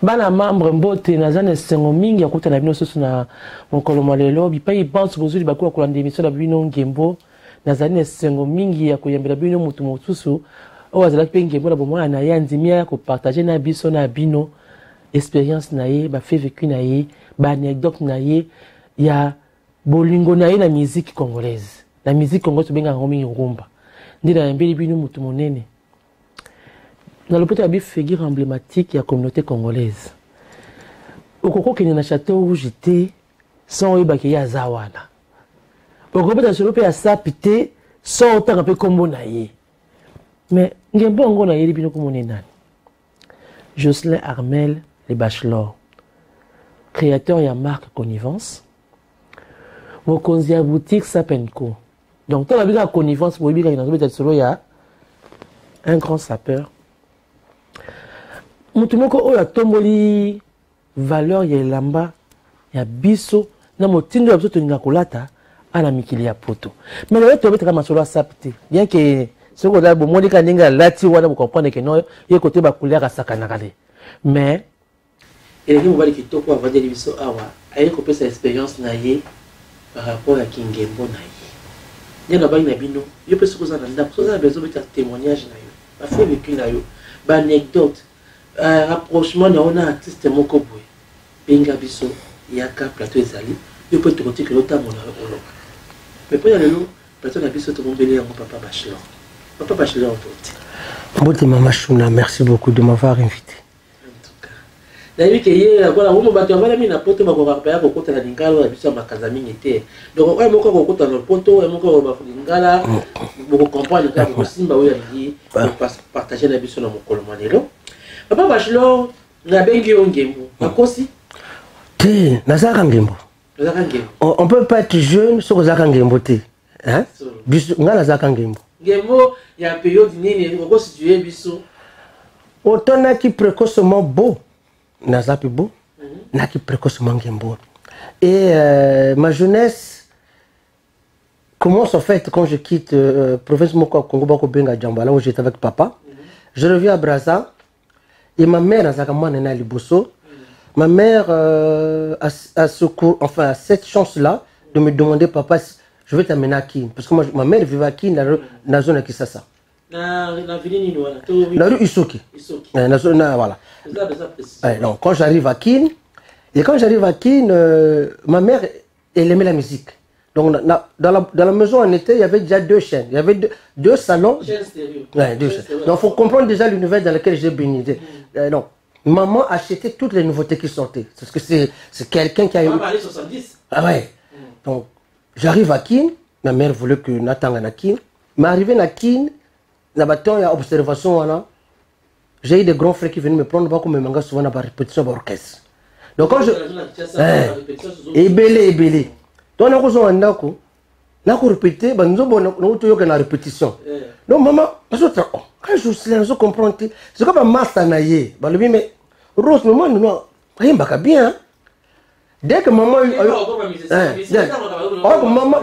bana membre mbote nazana sengo mingi akuta na bino soso na mokolo malelo bipai pense bozuli bakwa kolanda émission na bino ngembo nazana sengo mingi ya koyembela bino mutu mosusu o azala pe ngembo na bomwana na ya ndimia ko partager na biso na bino expérience na ye ba fait vécu na ye ba anecdote na ye ya bolingo na ye na musique congolaise la musique congolaise benga ngomi rumba ndira yambeli bino mutu monene. Dans le côté de la figure emblématique de la communauté congolaise. Au Koko qui est dans le château où j'étais, sans y a Zawana. Au Koko dans le pays à Sapité, sans autant un peu comme on a eu. Mais il y a un bon a eu comme on est nan. Jocelyn Armel, les bachelors. Créateur et marque connivence. Mon conseiller boutique Sapenco. Donc, tu as vu la connivence pour lui, il y a un grand sapeur. Mutumoko oya tomboli valeur ya elamba ya biso na motindo ya biso toninga kolata ana mikili ya poto. Mais le to betaka masolo sapte. Bien que ce qu'on a bomoni ka ninga lati wana vous comprendre que non ye côté ba couleur asakana kale. Mais et les mobali ki toko avandi biso awa aye ko pesa expérience na ye par rapport à Kingembo na ye. Yana ba ina bino yo pesa ko za na ndako so za bezo beta témoignage na yo. Ba fait vécu na yo. Ba anecdote rapprochement na on a artiste moko boy benga biso yaka plateau ezali yo peut te côté que l'autre mon oloba mais pour y aller là plateau na biso to mombeli ya papa bachelor Mbote Mama Shuna, merci beaucoup de m'avoir invité. En tout cas d'ailleurs que hier voilà on bato bana mina poto ba ko rappeler ko kota na lingalo ya biso makaza mingi te donc on moko ko kota na poto moko ba lingala boko comprendre que ko simba oya ngi partager na biso na mokolo manelo. Papa bachelor na bengi ongembo makosi te nazaka ngembo on peut pas être jeune sans zaka ngembo te hein biso ngala zaka ngembo ya période nini ko situer biso autant qui précocement beau nazapi beau na qui précocement ngembo et ma jeunesse commence en fait quand je quitte province moko Congo bako benga Djambala où j'étais avec papa je reviens à Brazza. Et ma mère a ma mère a cette chance-là de me demander, papa, je vais t'amener à Kin. Parce que moi, ma mère vivait à Kin, dans la zone de Kisasa. La rue Isoki. Voilà. Donc, quand j'arrive à Kin, ma mère, elle aimait la musique. Donc, dans la maison on était, il y avait déjà deux chaînes. Il y avait deux salons. Ouais, deux chaînes. Donc, il faut comprendre déjà l'univers dans lequel j'ai béni. Donc, maman achetait toutes les nouveautés qui sortaient. Parce que c'est quelqu'un qui a eu. Ah ouais. Donc, j'arrive à Kin. Ma mère voulait que Nathan à Kin. Mais arrivé à Kin, il y a observation. J'ai eu des grands frères qui venaient me prendre pour me manger souvent dans la répétition d'orchestre. Donc, quand je. Et belé. Donc, on a répété, on a répétition. Donc, maman, quand je comprends, c'est comme un master naïe. Mais Rose, maman, bien. Dès que maman.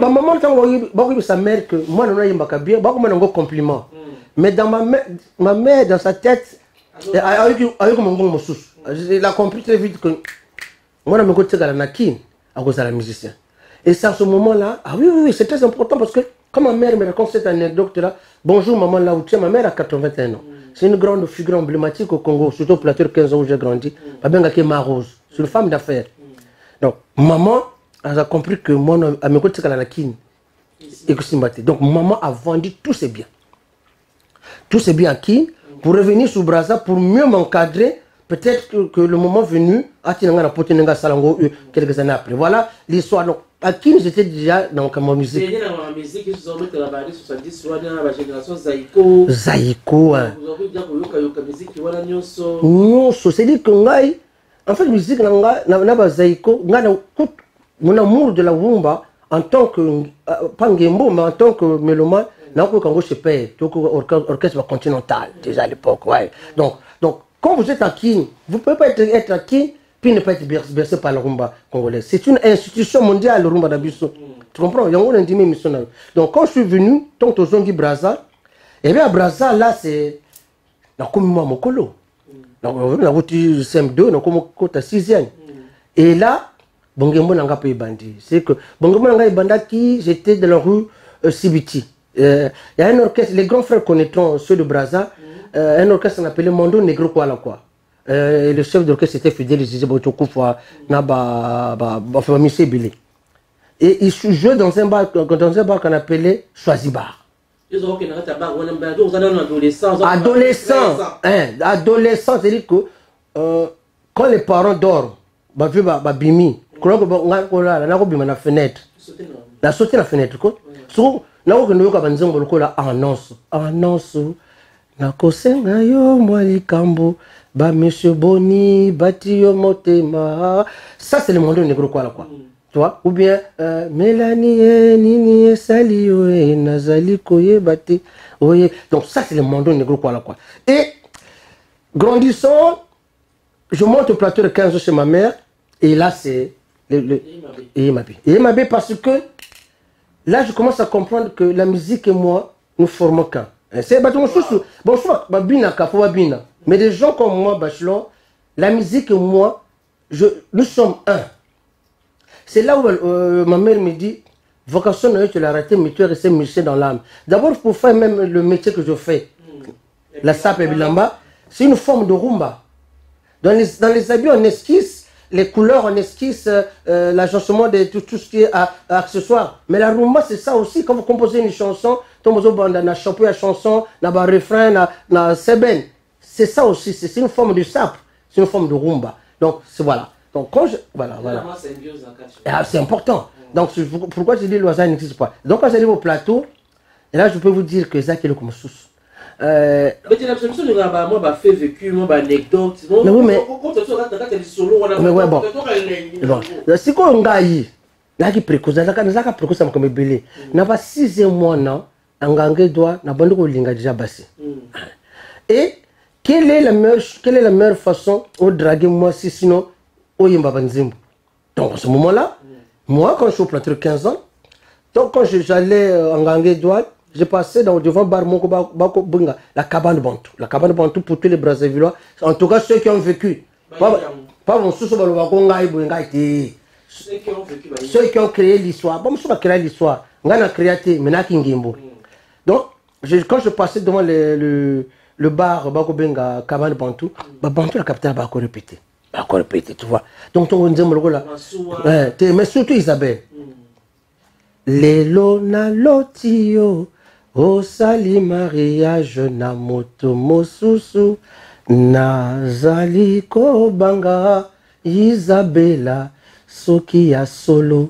Maman, sa mère, que moi, je suis bien, je suis compliment. Mais dans ma mère, dans sa tête, elle a a compris très vite que moi, je suis à cause de la musicien. Et c'est à ce moment-là, ah oui, c'est très important parce que quand ma mère me raconte cette anecdote-là, bonjour maman là où tu es, ma mère a 81 ans. C'est une grande figure emblématique au Congo, surtout au plateau de 15 ans où j'ai grandi. Ma mère est ma rose, c'est une femme d'affaires. Donc, maman a compris que moi, à mes côtés, c'est la kin. Donc, maman a vendu tous ses biens. Tous ses biens à Kin pour revenir sur Brazza pour mieux m'encadrer. Peut-être que le moment venu, quelques années après. Voilà l'histoire. Donc, à Kin, j'étais déjà dans ma musique. Zaïko. Non, c'est-à-dire que en fait, musique, Zaïko, mon amour de la rumba, en tant que, pas Ngembo, mais en tant que mélomane, orchestre continental, déjà à l'époque. Ouais. Donc, quand vous êtes à Kin, vous ne pouvez pas être à Kin puis ne pas être bercé par la rumba congolaise. C'est une institution mondiale, le rumba d'Abisso. Tu comprends? Donc, quand je suis venu, tant que Zongi Brazza, et bien à Brazza, là, c'est la commune Mokolo. Donc, on a route CM2, donc on a 6e. Et là, Bongembo n'a pas bandi. C'est que Bongembo n'a pas bandi, j'étais dans la rue Sibiti. Il y a un orchestre, les grands frères connaîtront ceux de Brazza, un orchestre qu'on appelait Mondo Negro quoi la quoi. Le chef d'orchestre était Fidèle Zizé Botokoufwa, Monsieur Billy. Et il jouait dans un bar qu'on appelait Choisibar. Adolescent, c'est-à-dire que quand les parents dorment, bimi, la fenêtre, la sauter la fenêtre, annonce, nakosenga yo mwalikambo, ba monsieur Boni, bati yo motema. Ça c'est le monde négro quoi. Tu vois, ou bien Mélanie nini salio nazali koye bati. Donc ça c'est le monde négro quoi. Et grandissant, je monte au plateau de 15 ans chez ma mère et là c'est le Yemabé parce que là je commence à comprendre que la musique et moi nous formons qu'un. C'est mais des gens comme moi, Bachelor, la musique et moi, nous sommes un. C'est là où ma mère me dit, vocation, tu l'as raté, mais tu es resté musicien dans l'âme. D'abord, pour faire même le métier que je fais, la sape et bilamba, c'est une forme de rumba. Dans les habits, on esquisse les couleurs, on esquisse l'agencement de tout ce qui est accessoire. Mais la rumba, c'est ça aussi. Quand vous composez une chanson, na champion à chanson, na refrain, na seben. C'est ça aussi, c'est une forme de sap, c'est une forme de rumba. Donc, c'est voilà. Donc, quand je... Voilà. C'est important. Donc, pourquoi je dis que l'oiseau n'existe pas. Donc, quand j'arrive au plateau, et là, je peux vous dire que Zach est le comme sous. Mais tu as l'impression que moi, fait vécu, moi, anecdote. Mais oui, mais... Mais ouais, bon. C'est quoi un gars qui est précoce, ça me comme belé. N'a pas 6e mois, non, un gars doit, n'a pas de linga déjà bassé. Et quelle est la meilleure façon de draguer moi si sinon au Yimba Banzimbo. Donc à ce moment-là, moi quand je suis au plateau de 15 ans, donc quand j'allais en Gangue droite, j'ai passé devant bar Moko Bako Bunga, la cabane Bantou. La cabane Bantou pour tous les Brassavillois, en tout cas ceux qui ont vécu. Pas mon sous ceux qui ont créé l'histoire. Bon, je ne pas créer l'histoire. On a créé Menakingimbo. Donc, quand je passais devant le bar Bako Benga, cabane Bantou, Bantou la capitale va encore répéter. Encore répéter, tu vois. Donc, on dit là. Mais surtout Isabelle. Lelo na lotio, osali mariage na moto mosusu, nazali kobanga Isabella, soki ya solo,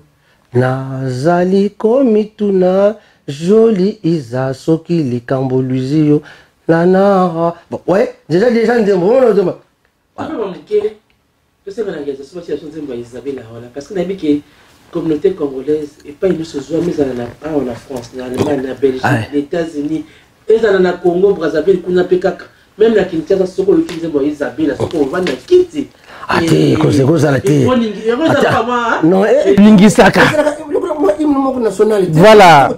nazali komituna, joli Isa, soki likambo luzio, nanara. Bon, ouais, déjà, parce que la communauté congolaise et pas une chose mais en France, en Allemagne, en Belgique, les États-Unis, et dans le Congo, Brazzaville, même la Kinshasa, ce qu'on utilise pour Isabelle, ce qu'on va dans Kiti. Ah, t'es cause à la télé. Non, Lingisaka. Voilà.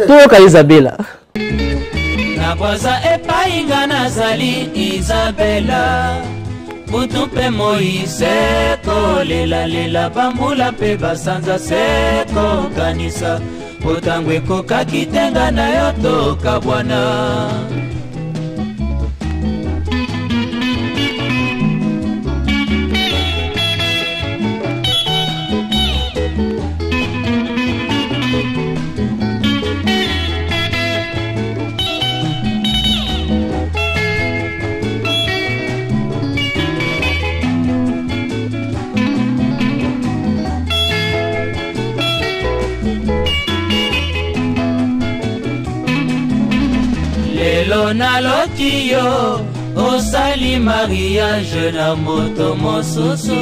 Tout Isabelle. Naboza epainga nazali Isabella. Mutupe Moïse kolela bambula pe basanza seko kanisa otangwe koka kitenga na yo toka bwana. Na lokio osali mariage na moto mosusu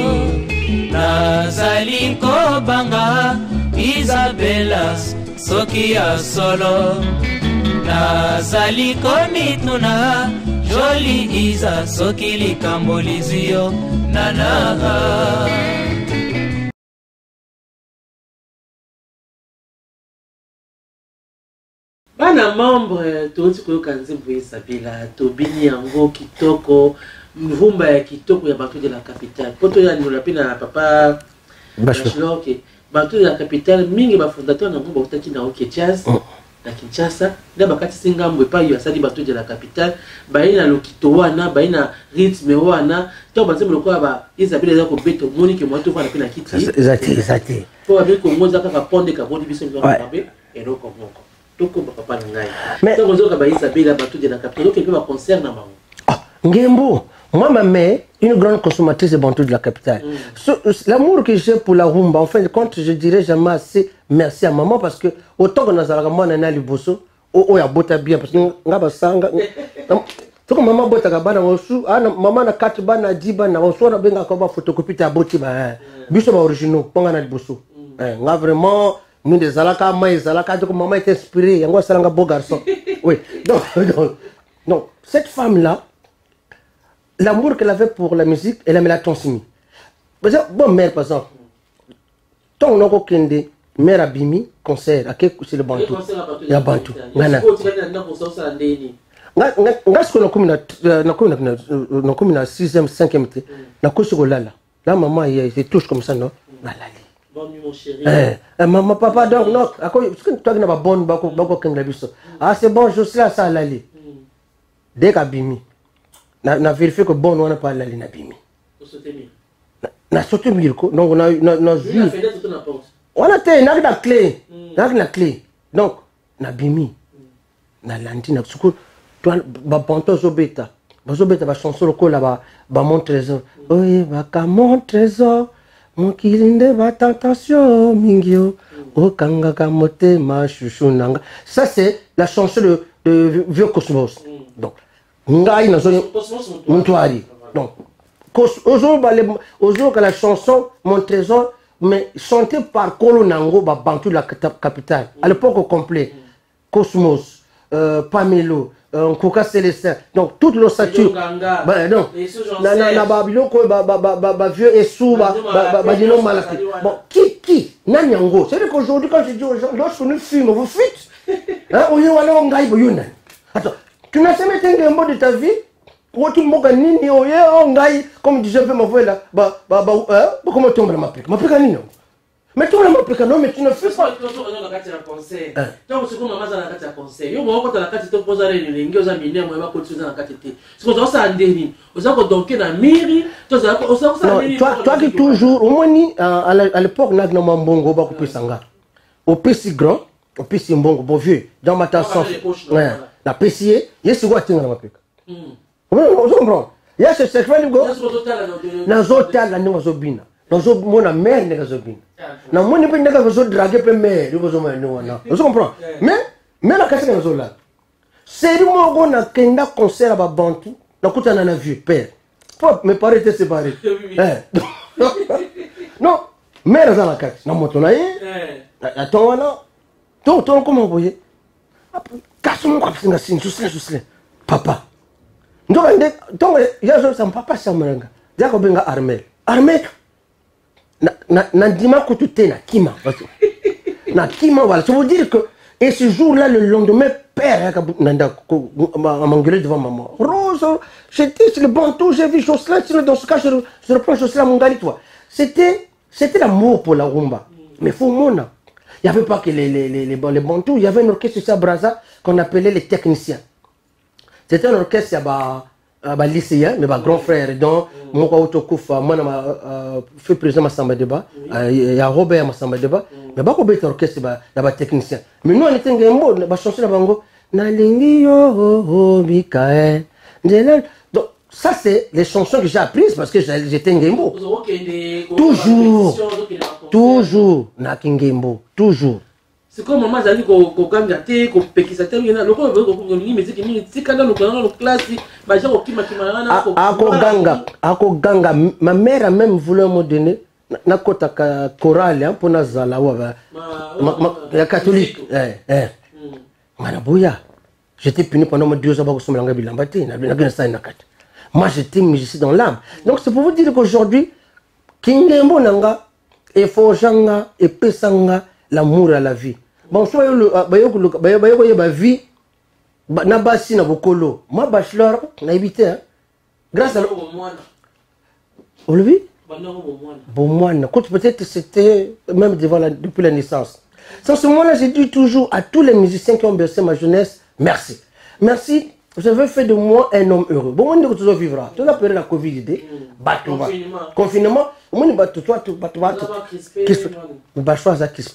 nazali kobanga Isabella soki ya solo nazali komituna joli Isa soki likambo lizio nanaga. bana membre toti koyoka nzembo Isabella tobini yango kitoko mvumba ya kitoko ya bato de la capitale poto ya ndola pena papa Bachelor ke bato de la capitale mingi ba fondateur na ngomba utaki na Okechaz na Kinshasa nda bakati singambo epa yo asali bato de la capitale baina lokito wana baina rythme wana to banzembo lokwa ba Isabella za ko beto monique moto fana pena kiti exact po abi ko ngoza ka ponde ka bodi biso ngo babe ero ko moko toko papa ngai mais to ngozo ka ba Isabella bato de la capitale ke ba concert na bango ngembo. Moi, ma mère, une grande consommatrice de bantou de la capitale. L'amour que j'ai pour la rumba, en fin de compte, je dirais jamais assez merci à maman parce que autant que nous avons moi nana liboso, oh ya bota bien parce que ngaba sanga. Tout comme maman bota kabana osu, maman na 4 bana 10 bana osu na benga ko ba photocopie ta boti ba. Biso ba originaux, ponga na liboso. Nga vraiment mi des alaka mai zalaka donc maman est inspirée, yango salanga beau garçon. Oui. Donc cette femme là l'amour qu'elle avait pour la musique, elle me l'a transmis. Bon, mère, par exemple, ton nom kende, mère Abimi, concert, à quel c'est le Bantou. Il y a Bantou. Nga ce qu'on a comme na 6e, 5e, na koso lala. La maman, il se touche comme ça, non? Bon, mon chéri. Maman, papa, donc, non. Est-ce que toi, tu n'as pas bonne, ah, c'est bon, je sais ça, lali. Dès qu'Abimi. Na vérifié que bon on a pas la ligne abîmée. Na sauté mirko donc on a vu. On a été na clé, na clé. Donc na bimi. Na lantine na suko toi ba ponto zobeta. Ba zobeta ba chanson loko là ba mon trésor. Oui, ba ka mon trésor. Mon kilinde ba tentation mingio. O kanga ka motema chouchou nanga. Ça c'est la chanson de Vieux Cosmos. Donc ngai na zone montoari donc aujourd'hui la chanson Mon Trésor mais chantée par Kolo Nango ba Bantou de la capitale à l'époque au complet Cosmos Pamelo Koka Célestin donc toute l'ossature donc na babilo ko ba vieux esou ba dino malaki bon qui nani yango c'est qu'aujourd'hui quand je dis aux gens lorsque nous filme vous faites hein on y wala ngai bo yuna attends. Tu n'as jamais été un mot de ta vie? Comme disait ma voix là, comment tu m'as appris? Ma appris nini? Mais tu m'as appris non, mais tu ne fais pas. Tu as un concert. Tu as un concert. Tu as un concert. Toi qui toujours, au moins à l'époque, nous avons un bongo, au PC grand, au PC bongo, bon vieux, dans ma tasse. La PCA, il y a ce que tu as dit. Vous comprenez? Il y a ce secret de go. Na zotel la ninga zobina. Na zo mona mère ninga zobina. Na moni pe ninga zo draguer pe mère, vous comprenez? Mais la casse na zo là. C'est du mo go na kenda concert à Bantou. Na kuta na vieux père. Mes parents étaient séparés. Non, mère za la casse. Na moto na ye. Attends wana. Ton comment vous voyez? Papa. Donc, il y a un papa Samaranga. Il y a un armée. Armée. Na dima kutute na kima. Na kima, voilà. Ça veut dire que, et ce jour-là, le lendemain, père, m'a engueulé devant maman. Rose, j'étais sur le bantou, j'ai vu Jocelyn, dans ce cas, je reprends Jocelyn mon gars, toi. C'était l'amour pour la rumba. Mais faut mona. Il n'y avait pas que les bantous, il y avait un orchestre ici à Brazza qu'on appelait les techniciens. C'était un orchestre à lycéen, mais grand frère. Donc, moi, je suis président de Massamba Deba, il y a Robert Massamba Deba, mais je suis un orchestre de technicien. Mais nous, on était un mot, on a chanté la bango. Donc, ça, c'est les chansons que j'ai apprises parce que j'étais un Gembo. Toujours, na Kingembo, toujours. C'est comme maman Zali ko kangate ko pekisa te ngena loko ko ngi musique mingi tikana loko na classe ba ja ko kima na ako ganga ma mère a même voulu me donner na kota ka chorale pour na zala wa ya catholique Manabuya j'étais puni pendant 2 ans ba ko somela bilamba te na ça na kata. Moi j'étais musicien dans l'âme. Donc c'est pour vous dire qu'aujourd'hui Kingembo nanga et Fojanga et Pesanga l'amour à la vie. bon soit ba vie na basi na bokolo moi bachelor na évité hein grâce à Olivier bon moi peut-être c'était même depuis la naissance. Sans ce moment-là, j'ai dit toujours à tous les musiciens qui ont bercé ma jeunesse, merci. Merci, vous avez fait de moi un homme heureux. Bon, on dit que tu vivras. Tu as peur la Covid, confinement. On dit que tu vas crispé.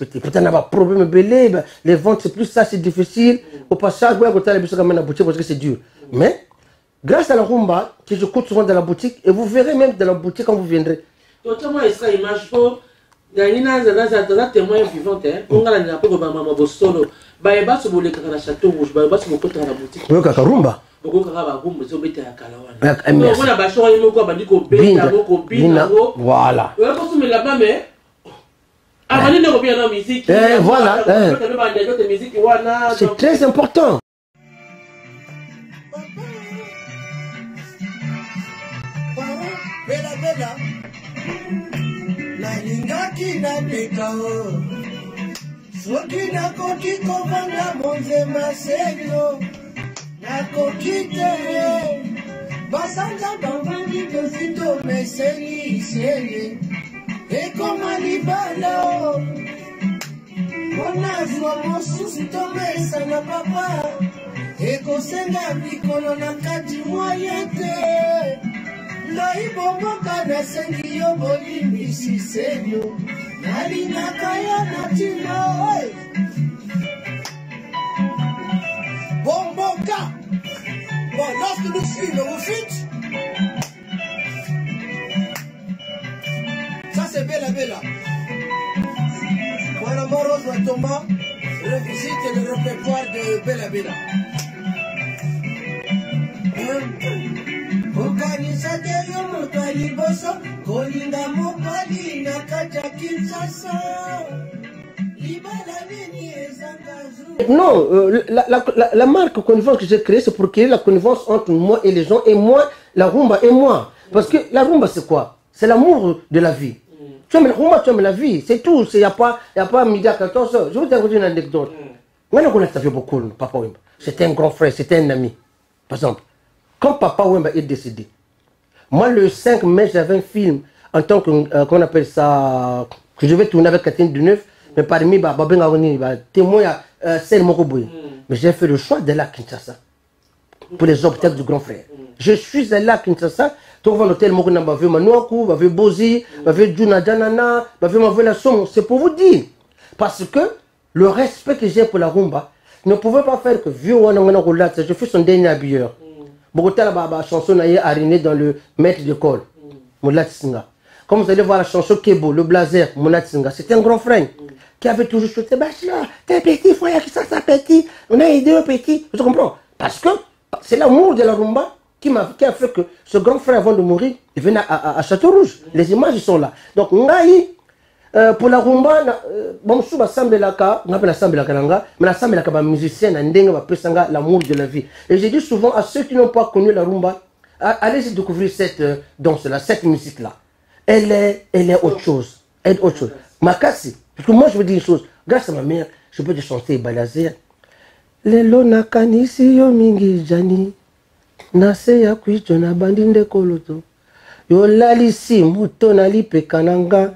Peut-être qu'il y a un problème belé, les ventes, c'est plus ça, c'est difficile. Au passage, vous avez la boutique parce que c'est dur. Mais, grâce à la rumba, que je coûte souvent dans la boutique, et vous verrez même dans la boutique quand vous viendrez. Totalement, il sera image pour. Dans témoin vivant, on a la peau de maman Bostolo. Baïba se voulait qu'à la château rouge, Baïba se moque à la boutique. Oui, Kakarumba. Voilà. Voilà. C'est très important. Nalingaki na bekao soki nakoki kovanda monzema senyo nakoki te basanza bavandi tozito meseni isele ekoma libala o monazwa mosusu tomesa na papa ekosenga mikolo na kati mwaye te naibomboka nasengi yo bolimbisi senyo nalingaka yo na ntina bomboka. Bon, lorsque nous suivons, vous faites. Ça c'est Bella Bella. Voilà Moros Watoma revisite le répertoire de Bella Bella. Non, la marque connivence que j'ai créée, c'est pour créer la connivence entre moi et les gens, et moi, la rumba et moi. Parce que la rumba, c'est quoi? C'est l'amour de la vie. Tu aimes la rumba, tu aimes la vie, c'est tout. Il n'y a pas midi à 14h. Je vais te raconter une anecdote. Maintenant qu'on a fait beaucoup, Papa Wemba, c'était un grand frère, c'était un ami. Par exemple, quand Papa Wemba est décédé, moi, le 5 mai, j'avais un film en tant que, qu'on appelle ça, que je vais tourner avec Catherine Deneuve, mais parmi témoin à Sel Mokoboui. Mais j'ai fait le choix d'aller à Kinshasa pour les obstacles du grand frère. Je suis allé à Kinshasa, tu vois l'hôtel Mokona, ma vue Manouakou, ma vue Bozi, ma vue Djuna Djanana, ma vue la Somme. C'est pour vous dire. Parce que le respect que j'ai pour la rumba ne pouvait pas faire que vieux Wanangana Roulat, je fais son dernier habilleur. Bogota la chanson naïe ariné dans le maître d'école, Moulat Singa. Comme vous allez voir la chanson Kebo, le blazer, Moulat Singa, c'était un grand frère qui avait toujours chanté Bachla, t'es petit, frère, qui ça petit, on a aidé au petit. Je comprends. Parce que c'est l'amour de la rumba qui a fait que ce grand frère, avant de mourir, il venait à Château-Rouge. Les images sont là. Donc, Ngaï, pour la rumba, bon, je suis là, on appelle la Kalanga, mais la Sambe la musicien, l'amour de la vie. Et j'ai dit souvent à ceux qui n'ont pas connu la rumba, allez découvrir cette danse-là, cette musique-là. Elle est autre chose. Elle est autre chose. Makasi, parce que moi je veux dire une chose, grâce à ma mère, je peux te chanter Balazer. Lelo nakanisi yo mingi jani, nase ya kuicho na bandinde koloto. Yo lalisi moto na lipekananga.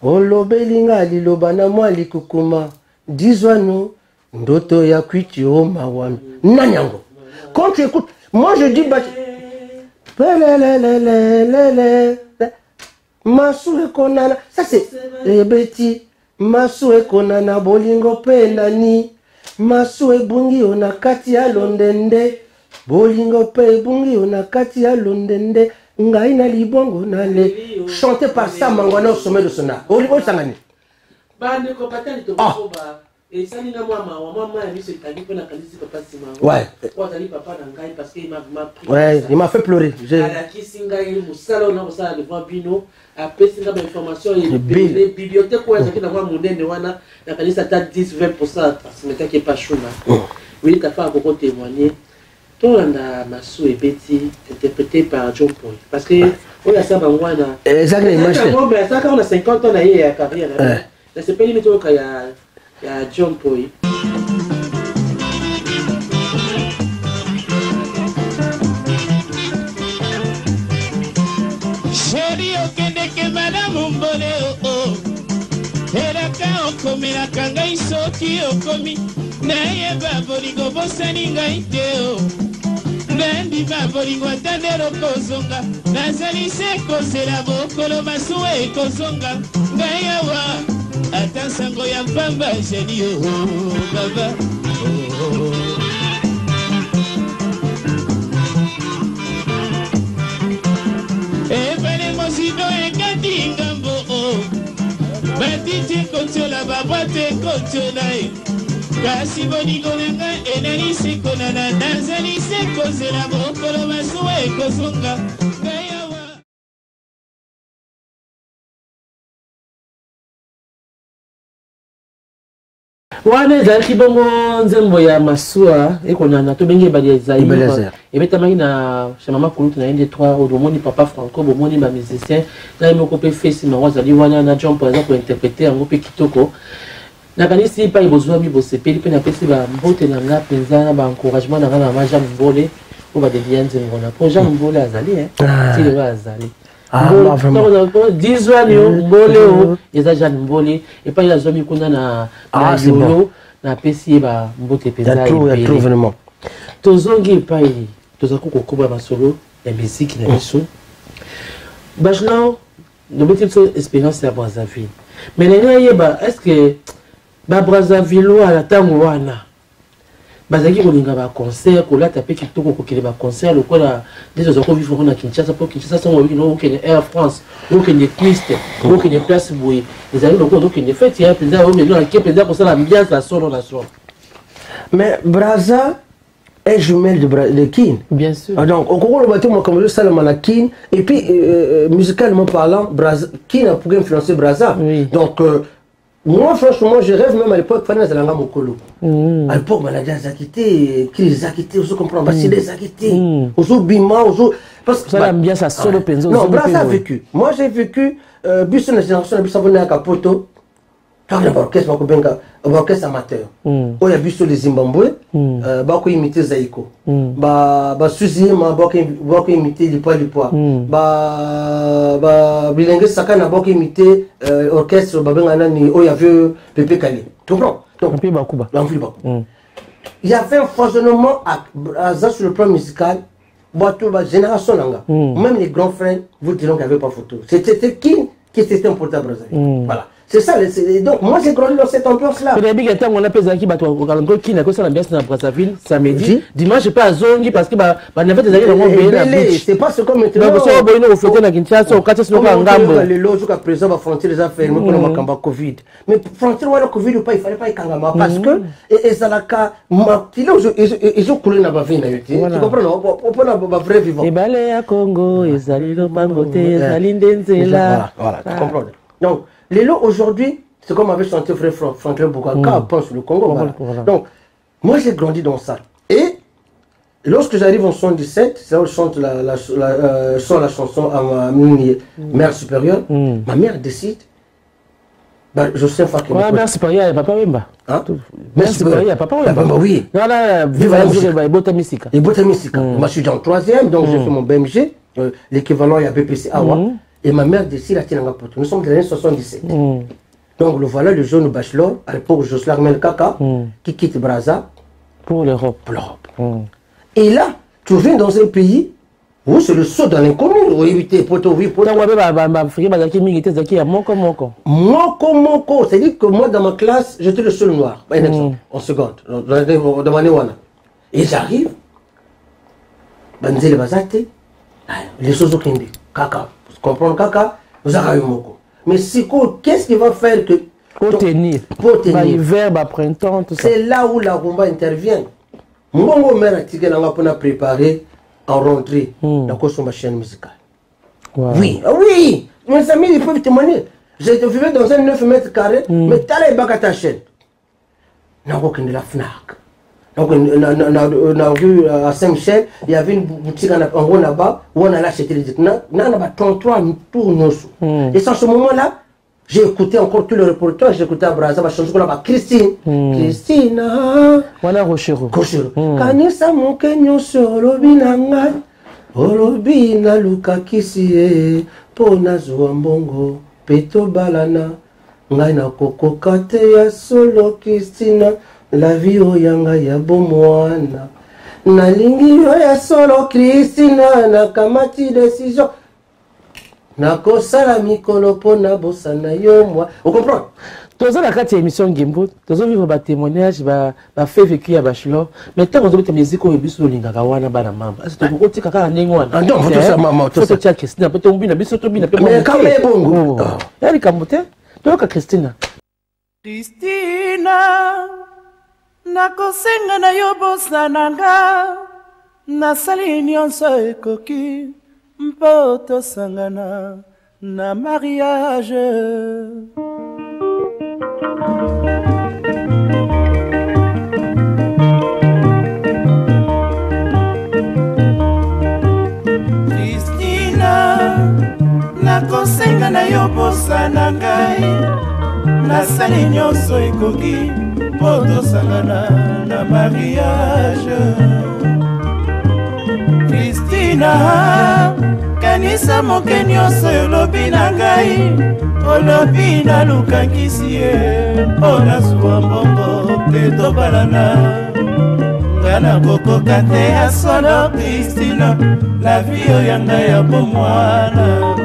Olobelinga liloba na mwa likukuma dizwano ndoto ya kwiti o mawami nanyango. Quand tu écoutes, moi je dis masu ekonana, ça c'est rebeti masu ekonana bolingo pe nani masu ebungi ona kati ya londende bolingo pe ebungi ona kati ya londende. Ngaina libongo nale chanté par ça mangwana au sommet de son art. Olivo sangani. Bande ko patali to ko ba et ça ni na maman a mis ce tagi pour la qualité papa sima. Ouais. Pourquoi tali papa na ngai parce qu'il m'a pris. Ouais, il m'a fait pleurer. J'ai ala kisinga il musalo na musala devant bino après singa ba information et les bibliothèques quoi ça qui na moi monene wana na kanisa ta 10-20% parce que qui est pas chou là. Oui, ta femme beaucoup témoigner. Tout la Massou et Betty interprété par John Paul. Parce que on a ça bangwana. Exactement. Ça quand on a 50 ans à carrière. C'est pas limité au ya John Poi. Chérie, okende ke madame mbole oh. Elaka okomela kangai soki okomi. Nayeba bolingo bosani ngai te oh. Nandima bolingo atandelo kozonga. Nazali se kozela bokolo masuwa ekozonga. Ngai awa ata sango ya mpamba jeni oh baba oh. Ebele mosido ekati ngambo oh. Batiti kontiola babate kontiola kasi bolingo nanga enani sekonana. Nazali se kozela bokolo masuwa ekozonga. wana ezalaki bongo nzembo ya masuwa ekonana to benge bali ezali ebetamaki na chez mama Kulutu na inde 3 omoni papa Franco bomoni ba musicien na moko pe fesi ma wazali wana na John Poi pour interpréter yango pe kitoko nakanisi pa ibozwami bosepeli pe na pesi ba mbote na nga penza ba encouragement na nga na Jean Mbole ko ba de lienze ngona po Jean Mbole azali ti le azali. Ah, vraiment. 10 ans, Mbole, ils ont jamais Mbole, et pas il a jamais connu na Yolo, na Pessi, ba Mbote Pesa. Il y a tout vraiment. Tozongi pas il, tozaku kokoba masolo, la musique na biso. Bachelor, nous mettons une expérience à Brazzaville. Mais l'année est-ce que ba Brazzaville à la tango wana bazaki kolinga ba concert ko la tapé kitoko ko kele ba concert le kola des autres vivre na Kinshasa pour Kinshasa sont oui no que Air France donc il est triste donc il est place boui les amis donc il est fait il y a plein de gens qui plein pour ça l'ambiance la solo la soir mais Brazza est jumelle de Kin bien sûr donc au cours le bateau moi comme ça la Kin et puis musicalement parlant Brazza Kin a pour influencer Brazza donc moi, franchement, je rêve même à l'époque, Fana Zalanga Mokolo. À l'époque, Maladia Zakité, qui les a quittés, on se comprend, c'est les a quittés. On se bima, on se. Parce que. Ça aime bien ça, solo penzo. Non, Brazza a vécu. Moi, j'ai vécu, Busson, la génération, la Bissabonne à Capoto. Quand on a orchestre amateur. On a vu sur les Zimbabwe, on a imité Zaïko. On a imité du poids. Bilingue Sakana, on a imité l'orchestre, on a vu Pépé Kali. Tu comprends? Il y avait un foisonnement sur le plan musical. La génération, même les grands frères, vous diront qu'il n'y avait pas photo. C'était qui était important à Brazzaville. Voilà. C'est ça, donc moi j'ai grandi dans cette ambiance-là. On a pesé qui l'ambiance dans Brazzaville samedi. Dimanche, je pas à Zongi parce que c'est pas ce qu'on maintenant. Jusqu'à présent, la frontière les affaires, mais Covid. Mais frontière la Covid ou pas, il fallait pas y kangama parce que ils ont coulé dans la vie. Tu comprends? On peut la vraie vivant. Et balé à Congo, ils allaient le bangote, ils allaient d'Enzela. Voilà, tu comprends? Donc, les lots aujourd'hui, c'est comme avait chanté frère Franklin Bokaka, pense le Congo. Voilà. Donc, moi j'ai grandi dans ça. Et lorsque j'arrive en 77, c'est là où je chante la chanson à ma mère supérieure, ma mère décide. Je sais pas que. Mère supérieure, il n'y a pas Wemba. Mère supérieure, il n'y a pas Wemba. Oui. Voilà, vive la musique. Et Bota Mystica. Moi je suis dans le 3e, donc j'ai fait mon BMG, l'équivalent il y a BPC Awa. Et ma mère décide à Tinangapoto. Nous sommes dans les années 77. Donc le voilà le jeune bachelor, à l'époque Joslar Melkaka, qui quitte Brazza pour l'Europe. Et là, tu viens dans un pays où c'est le saut dans l'inconnu. Moko. C'est-à-dire que moi dans ma classe, j'étais le seul noir. Un exemple, en seconde, dans ma Néwana. Et j'arrive, Banzele Bazate, les choses au Kindi, Kaka. Comprendre Kaka, nous avons Moko. Mais qu'est-ce qui va faire que. Pour tenir. Hiver, printemps, tout ça. C'est là où la rumba intervient. Mon mère a tiré la pour préparer en rentrée dans ma chaîne musicale. Oui, oui. Mes amis, ils peuvent témoigner. J'ai vécu dans un 9 mètres carrés, mais t'as les bacs à ta chaîne. N'a aucun de la FNAC. Donc, on a vu à Saint-Michel, il y avait une boutique en haut là-bas où on allait acheter les disques. On a 33 tours. Et sans ce moment-là, J'ai écouté encore tous les reportages, j'ai écouté à Brazza, ma chanson qu'on a Christine. Christina. Voilà Rochero. Rochero. Kanisa moke nyonso olobi na ngai. Olobi na luka kisi pona zuwa mbongo. Peto balana. Ngai na kokoka te ya solo Christina. La vie oyanga ya bomwana. Nalingi yo ya solo Christina. Nakamati décision. Nakosala mikolo pona bosana yo moi. Vous comprenez? Tozo la kati émission Ngimbo, tozo vivre ba témoignage ba fait vécu ya bachelor. Mais tant qu'on a musique au biso lingaka wana bana mamba. Est-ce que vous côté kaka ndenge wana? Non, faut ça maman, tout ça. Faut Christina, peut on bina biso to bina pe. Mais quand même bongo. Yali kamote? To ka Christina. Christina, nakosenga na yo bosana nga. Nasali nyonso ekoki. Mpoto sangana na mariage. Christina, nakosenga na yo bosana ngai. Nasali nyonso ekoki. Mpoto sangana na mariage. Christina, kanisa moke nyonso yolobi na ngai. Olobi na lukangisi ye. Ona zuwa mbongo pe tobalana. Ngana kokoka te ya solo Christina. La vie oyanga ya bomwana.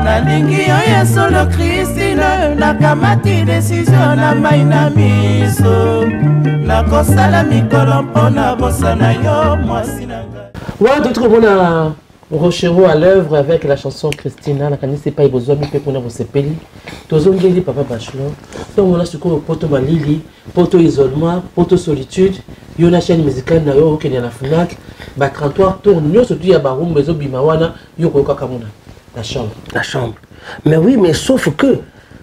Nalingi yo ya solo Christina. Nakamati décision na mai na miso. Nakosala mikolo mpona bosana yo mwasi na ngai. Ouais, d'autres monde Rochero à l'œuvre avec la chanson Christina, la canisse pas besoin de faire qu'on a vos sepeli. Tozo ngeli papa bachelor. Donc on a ce qu'on poto malili, poto isolement, poto solitude. Yo na chaîne musicale na yo kenya na Fnac, ba 33 tour nyo surtout ya ba rumba zo bimawana yo ko kamuna. La chambre. La chambre. Mais oui, mais sauf que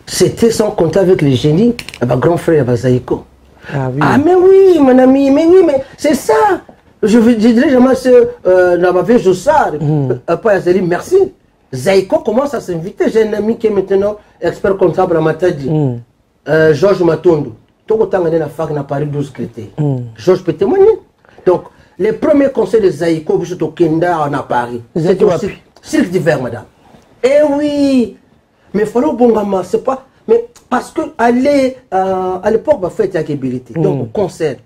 c'était sans compter avec les génies, bah grand frère Bazaïko. Ah oui. Ah mais oui, mon ami, mais oui, mais c'est ça. Je dirais jamais dans ma vie, je sors. Après, Azali, merci. Zaïko commence à s'inviter. J'ai un ami qui est maintenant expert comptable à Matadi. Georges Matondo. Tout le temps, on est à fac, on a Paris 12 critères. Georges peut témoigner. Donc, les premiers conseils de Zaïko, je suis au Kenda, on a Paris. C'était aussi cirque d'hiver, madame. Eh oui. Mais il fallait au bon gamin, c'est pas. Mais parce que aller à l'époque, on fait l'activité. Donc, concert.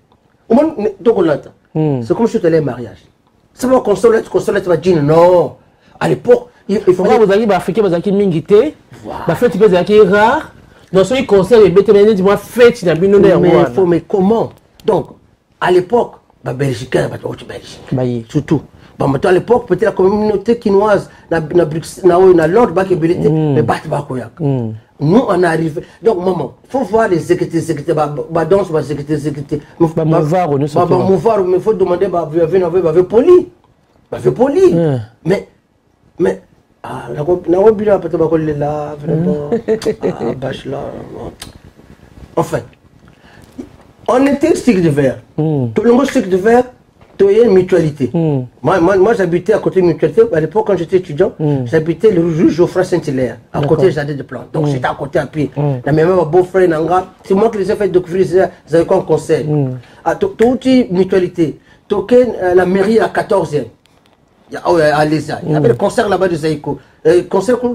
Au moins, donc on l'entend. C'est comme si tu allais au mariage. C'est pas consolette, tu vas dire non. À l'époque, il faut pas. Vous avez des Africains, vous avez mingité. La fête, vous avez rare. Dans ce concert, il y a des fêtes, il y a des mais comment? Donc, à l'époque, les Belgicains, les Belgiques. Surtout. À l'époque, peut-être la communauté quinoise, la Londres, mais nous, on arrive. Donc, maman, il faut voir les exécutés, la danse, les exécutés. Il faut demander, poli. Poli. Mais, la robine, peut-être, là, vraiment. Enfin, on était stick de verre. Tout le monde stick de verre. Il y a une mutualité. Moi j'habitais à côté de mutualité. À l'époque, quand j'étais étudiant, j'habitais le rue Geoffroy Saint-Hilaire, à côté du jardin de plantes. Donc j'étais à côté à pied. La même beau-frère Nanga, c'est moi qui les ai fait découvrir ça avec un conseil. Toute mutualité. La mairie à 14e. À l'ESA. Il y avait le concert là-bas de Zaïko. Le concert que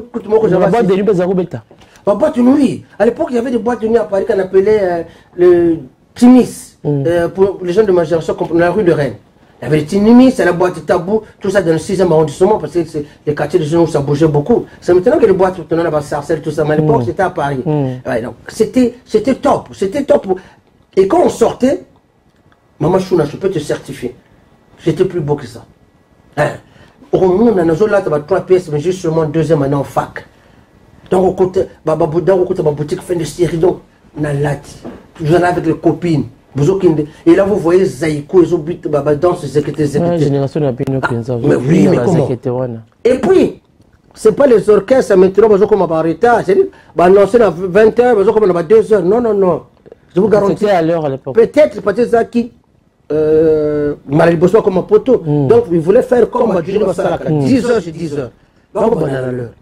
j'avais. La boîte de nuit, Bazarobeta. La boîte de nuit. À l'époque, il y avait des boîtes de nuit à Paris qu'on appelait le Timis. Pour les gens de ma génération, comme la rue de Rennes. Il y avait le Tinimi, c'est la boîte de tabou, tout ça dans le 6e arrondissement, parce que c'est les quartiers de jeunes où ça bougeait beaucoup. C'est maintenant que les boîtes, maintenant, là-bas, Sarcelles, tout ça, mais à l'époque, c'était à Paris. Ouais, donc, c'était top, c'était top. Et quand on sortait, Maman Chouna, je peux te certifier, j'étais plus beau que ça. Au moins, on a là, tu as 3 pièces, mais juste seulement 2e année en fac. Donc, au côté, ma boutique fin de série, donc, on a lati. Je vais avec les copines. Et là, vous voyez Zaïko, ils ont but dans ces exécutés. La génération n'a pas eu mais oui, mais comment? Et puis, ce n'est pas les orchestres, maintenant, comme à Barita. C'est-à-dire, annoncer à 20h, comme à 2h. Non, non, non. Je vous garantis. C'était à l'heure à l'époque. Peut-être, peut-être ça qui. Marie Bossois comme un poteau. Donc, ils voulaient faire comme à 10h, j'ai 10h. Bako bandana l'heure.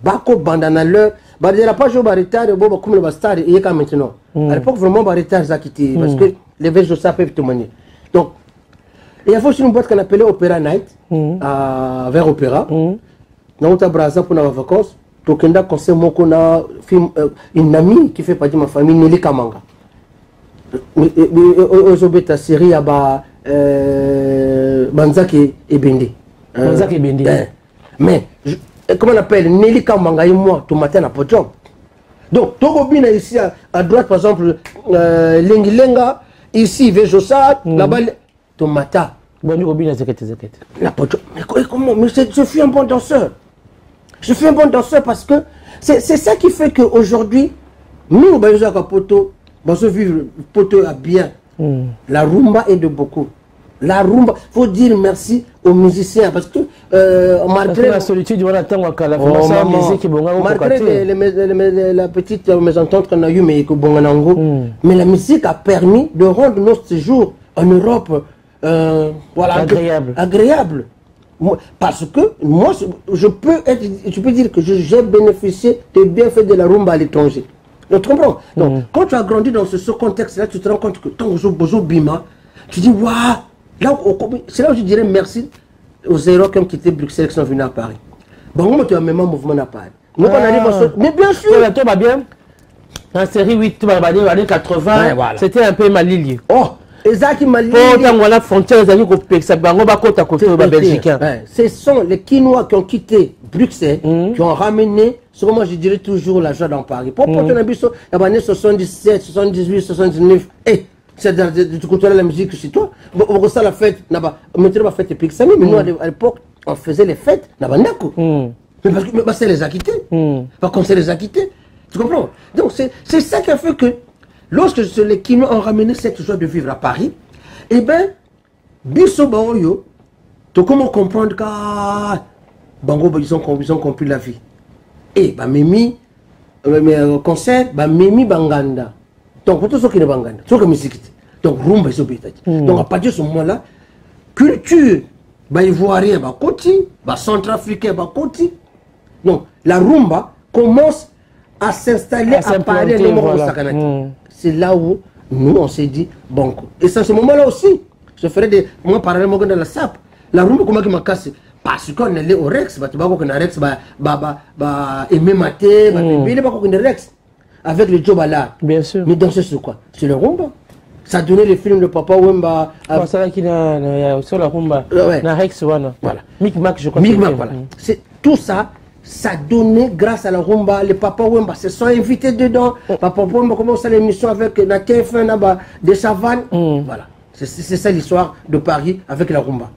Bako bandana l'heure. bah il y a pas joué retard bon comme le star il est quand maintenant à l'époque vraiment retard ça quitté parce que les vrais ça peuvent témoigner donc il y a aussi une boîte qu'on appelait Opera Night vers Opéra dans ta brasa pour nos vacances donc on a conseil moi qu'on a une amie qui fait partie de ma famille Nelly Kamanga aujourd'hui ta série à ba Banzaki et Bende Banzaki et Bende mais comment on appelle Nelly Kamanga et moi tout matin à Pojom donc Togobina ici à droite par exemple Lengilenga ici Vejosa là-bas Tomata bon Togobina zekete la Pojom mais comment mais je suis un bon danseur parce que c'est ça qui fait qu'aujourd'hui nous Bayoza Kapoto on se vivre poto à bien la rumba est de beaucoup. La rumba, faut dire merci aux musiciens parce que malgré la solitude, malgré la petite mésentente qu'on a eue, mais la musique a permis de rendre notre séjour en Europe voilà, agréable. Parce que moi, je peux dire que j'ai bénéficié des bienfaits de la rumba à l'étranger. Tu comprends? Donc, quand tu as grandi dans ce contexte-là, tu te rends compte que ton Bozo Bima, tu dis waouh! C'est là où je dirais merci aux héros qui ont quitté Bruxelles qui sont venus à Paris. Bon, moi, tu as même un mouvement à Paris. Nous, on arrive mais bien sûr! Toi, va bien? En série 8, tu vas dans les années 80, c'était un peu Malili. Oh! Exact, Malili. Pour la frontière, ce sont les Quinois qui ont quitté Bruxelles, qui ont ramené, ce que moi je dirais toujours, la joie dans Paris. Pour ton habit, il y a années 77, 78, 79, c'est-à-dire du côté de la musique chez toi. On ça la fête, maintenant on va fête Epic Sami, mais nous à l'époque, on faisait les fêtes, mais parce que c'est les a quittés. Par contre, c'est les a quittés. Tu comprends? Donc c'est ça qui a fait que, lorsque les Quinois ont ramené cette joie de vivre à Paris, eh bien, Bisso Baoyo, tu comment comprendre que Bango, ils ont compris la vie. Et bah Mimi, concert, bah Mimi Banganda. Donc pour tout ce qui est Banganda, tout ce qui est musique. Donc rumba ils ont été. Donc à partir de ce moment-là, culture, bah ivoirien, bah Koti, bah centrafricain, bah Koti. Donc la rumba commence à s'installer à Paris, c'est là où nous on s'est dit Banco. Et c'est à ce moment-là aussi, je ferai des moi parallèlement dans la SAP. La rumba comment qui m'a cassé. Parce qu'on est allé au Rex, bah tu vois qu'on a Rex, Aimé Maté, il pas qu'on est Rex avec le job à l'art. Bien sûr. Mais danser sur quoi? C'est le rumba. Ça donnait les films de Papa Wemba. C'est là qu'il a sur la rumba. Na Rex voilà. Micmac je crois. Micmac voilà. C'est tout ça. Ça donnait grâce à la rumba. Les Papa Wemba se sont invités dedans. Papa Wemba commence l'émission avec la TF1 des savanes. Voilà. C'est ça l'histoire de Paris avec la rumba.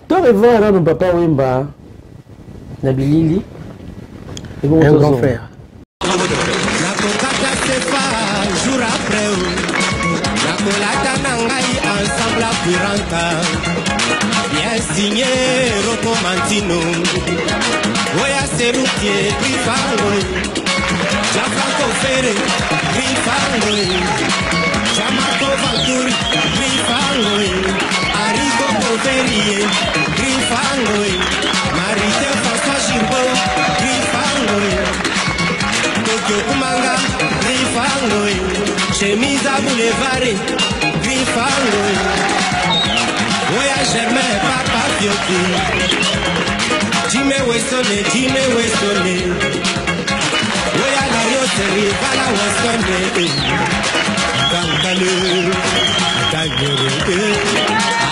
Tu vas voir nos Papa Wemba, Nabilili, un grand frère. Jour après, ensemble bien signé Rocco Mantino. Oya Serutier, Grifango, Gianfranco Ferre, Grifango, Gianmarco Vanturi, Grifango, Arrigo Poverie, Grifango, Marite François Giraud, Grifango, Tokyo Kumanga, Grifango, Chemise à Boulevard, Grifango, Oya Germain, Papa Fiotti. Jimmy Westone, Oya la Yoseri, Vala Westone, Kankale, Kagere,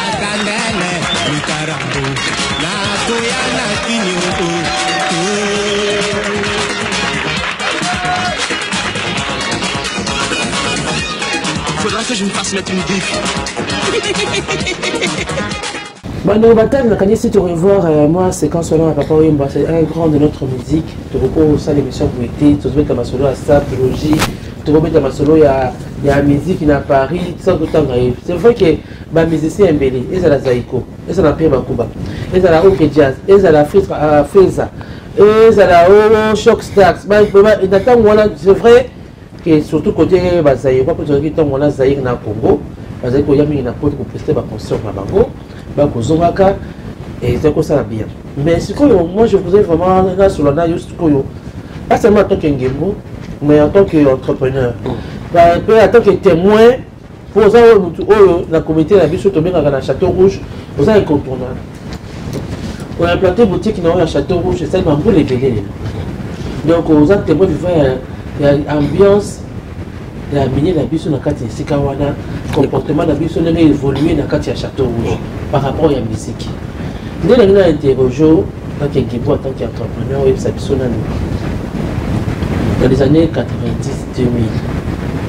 Akandele, Mitarambo, Natoya Nakinyo. Faudra que je me fasse mettre une biffe. Bon, Batal, si tu revoir moi, c'est quand solo à Papa Wemba, c'est un grand de notre musique. Tu recours ça l'émission pour été, tu remets ta solo à Sapologie, tu remets ta solo il y a la musique qui est à Paris, ça tout le temps arrive. C'est vrai que les musiciens embellis, ils ont la Zaïko, ils ont la Pierre Makuba, ils ont la OK Jazz, ils ont la Freza, ils ont la Shock Stars. C'est vrai que surtout côté Zaïko, quand tu regardes on a Zaïko na Congo, Zaïko yami na pote pour prester ma concert na Bango. Et c'est comme ça bien. Mais ce que moi je voudrais vraiment là sur la juste pas seulement en tant qu'Ngembo, mais en tant qu'entrepreneur. En tant que témoin, pour ça, la communauté de la vie, surtout dans le Château Rouge, vous avez incontournable. On a implanté une boutique dans le Château Rouge, c'est ça, on va les béler. Donc, vous avez témoin vivant, il y a une ambiance. La mini la biso na kati ya sika wana comportement la biso n'a évolué na kati ya Château Rouge par rapport à la musique. Dès que nous avons interrogé en tant qu'Ngembo, en tant qu'entrepreneur, dans les années 90-2000,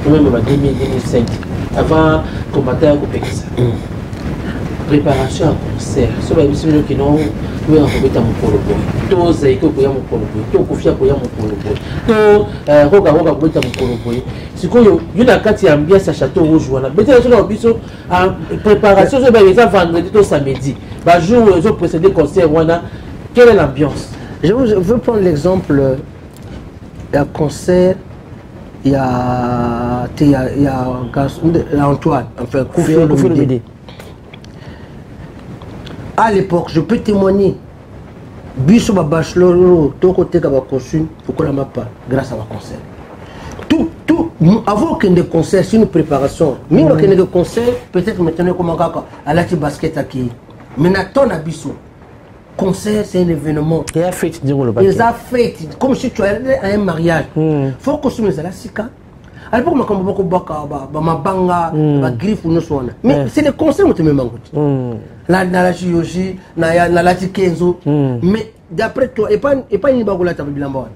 ou même en 2005, avant combattre à Kopekisa. Préparation à concert. Ce que nous avons qui n'ont pas remis à mon polobo. Tous les gens qui ont mon polobo. Tous les gens qui ont mon polobo. Tous les gens qui ont mon polobo. C'est que il y a quand il y a ambiance à Château Rouge. Mais tu as en préparation, c'est par exemple vendredi ou samedi. Bah jour où ils ont précédé concert, quelle est l'ambiance? Je veux prendre l'exemple. Il y a concert. Il y a Antoine, enfin Kofi Olomide. À l'époque, je peux témoigner. Biso ba bachelor, ton côté ka ba costume, pourquoi la m'a pas grâce à ma concert. Tout avant qu'il y ait des concerts, c'est une préparation. Même qu'il y ait des concerts, peut-être maintenant comme à la basket qui. Mais n'attends à biso. Concert, c'est un événement. Il y a fête, ils ont fait comme si tu allais à un mariage. Faut costumer ça là sika. À l'époque, je me suis dit que griffe ou non. Mais c'est les concerts qui me manquent. La chirurgie, la kenzo. Mais d'après toi, et pas une bagoula ta bilamba.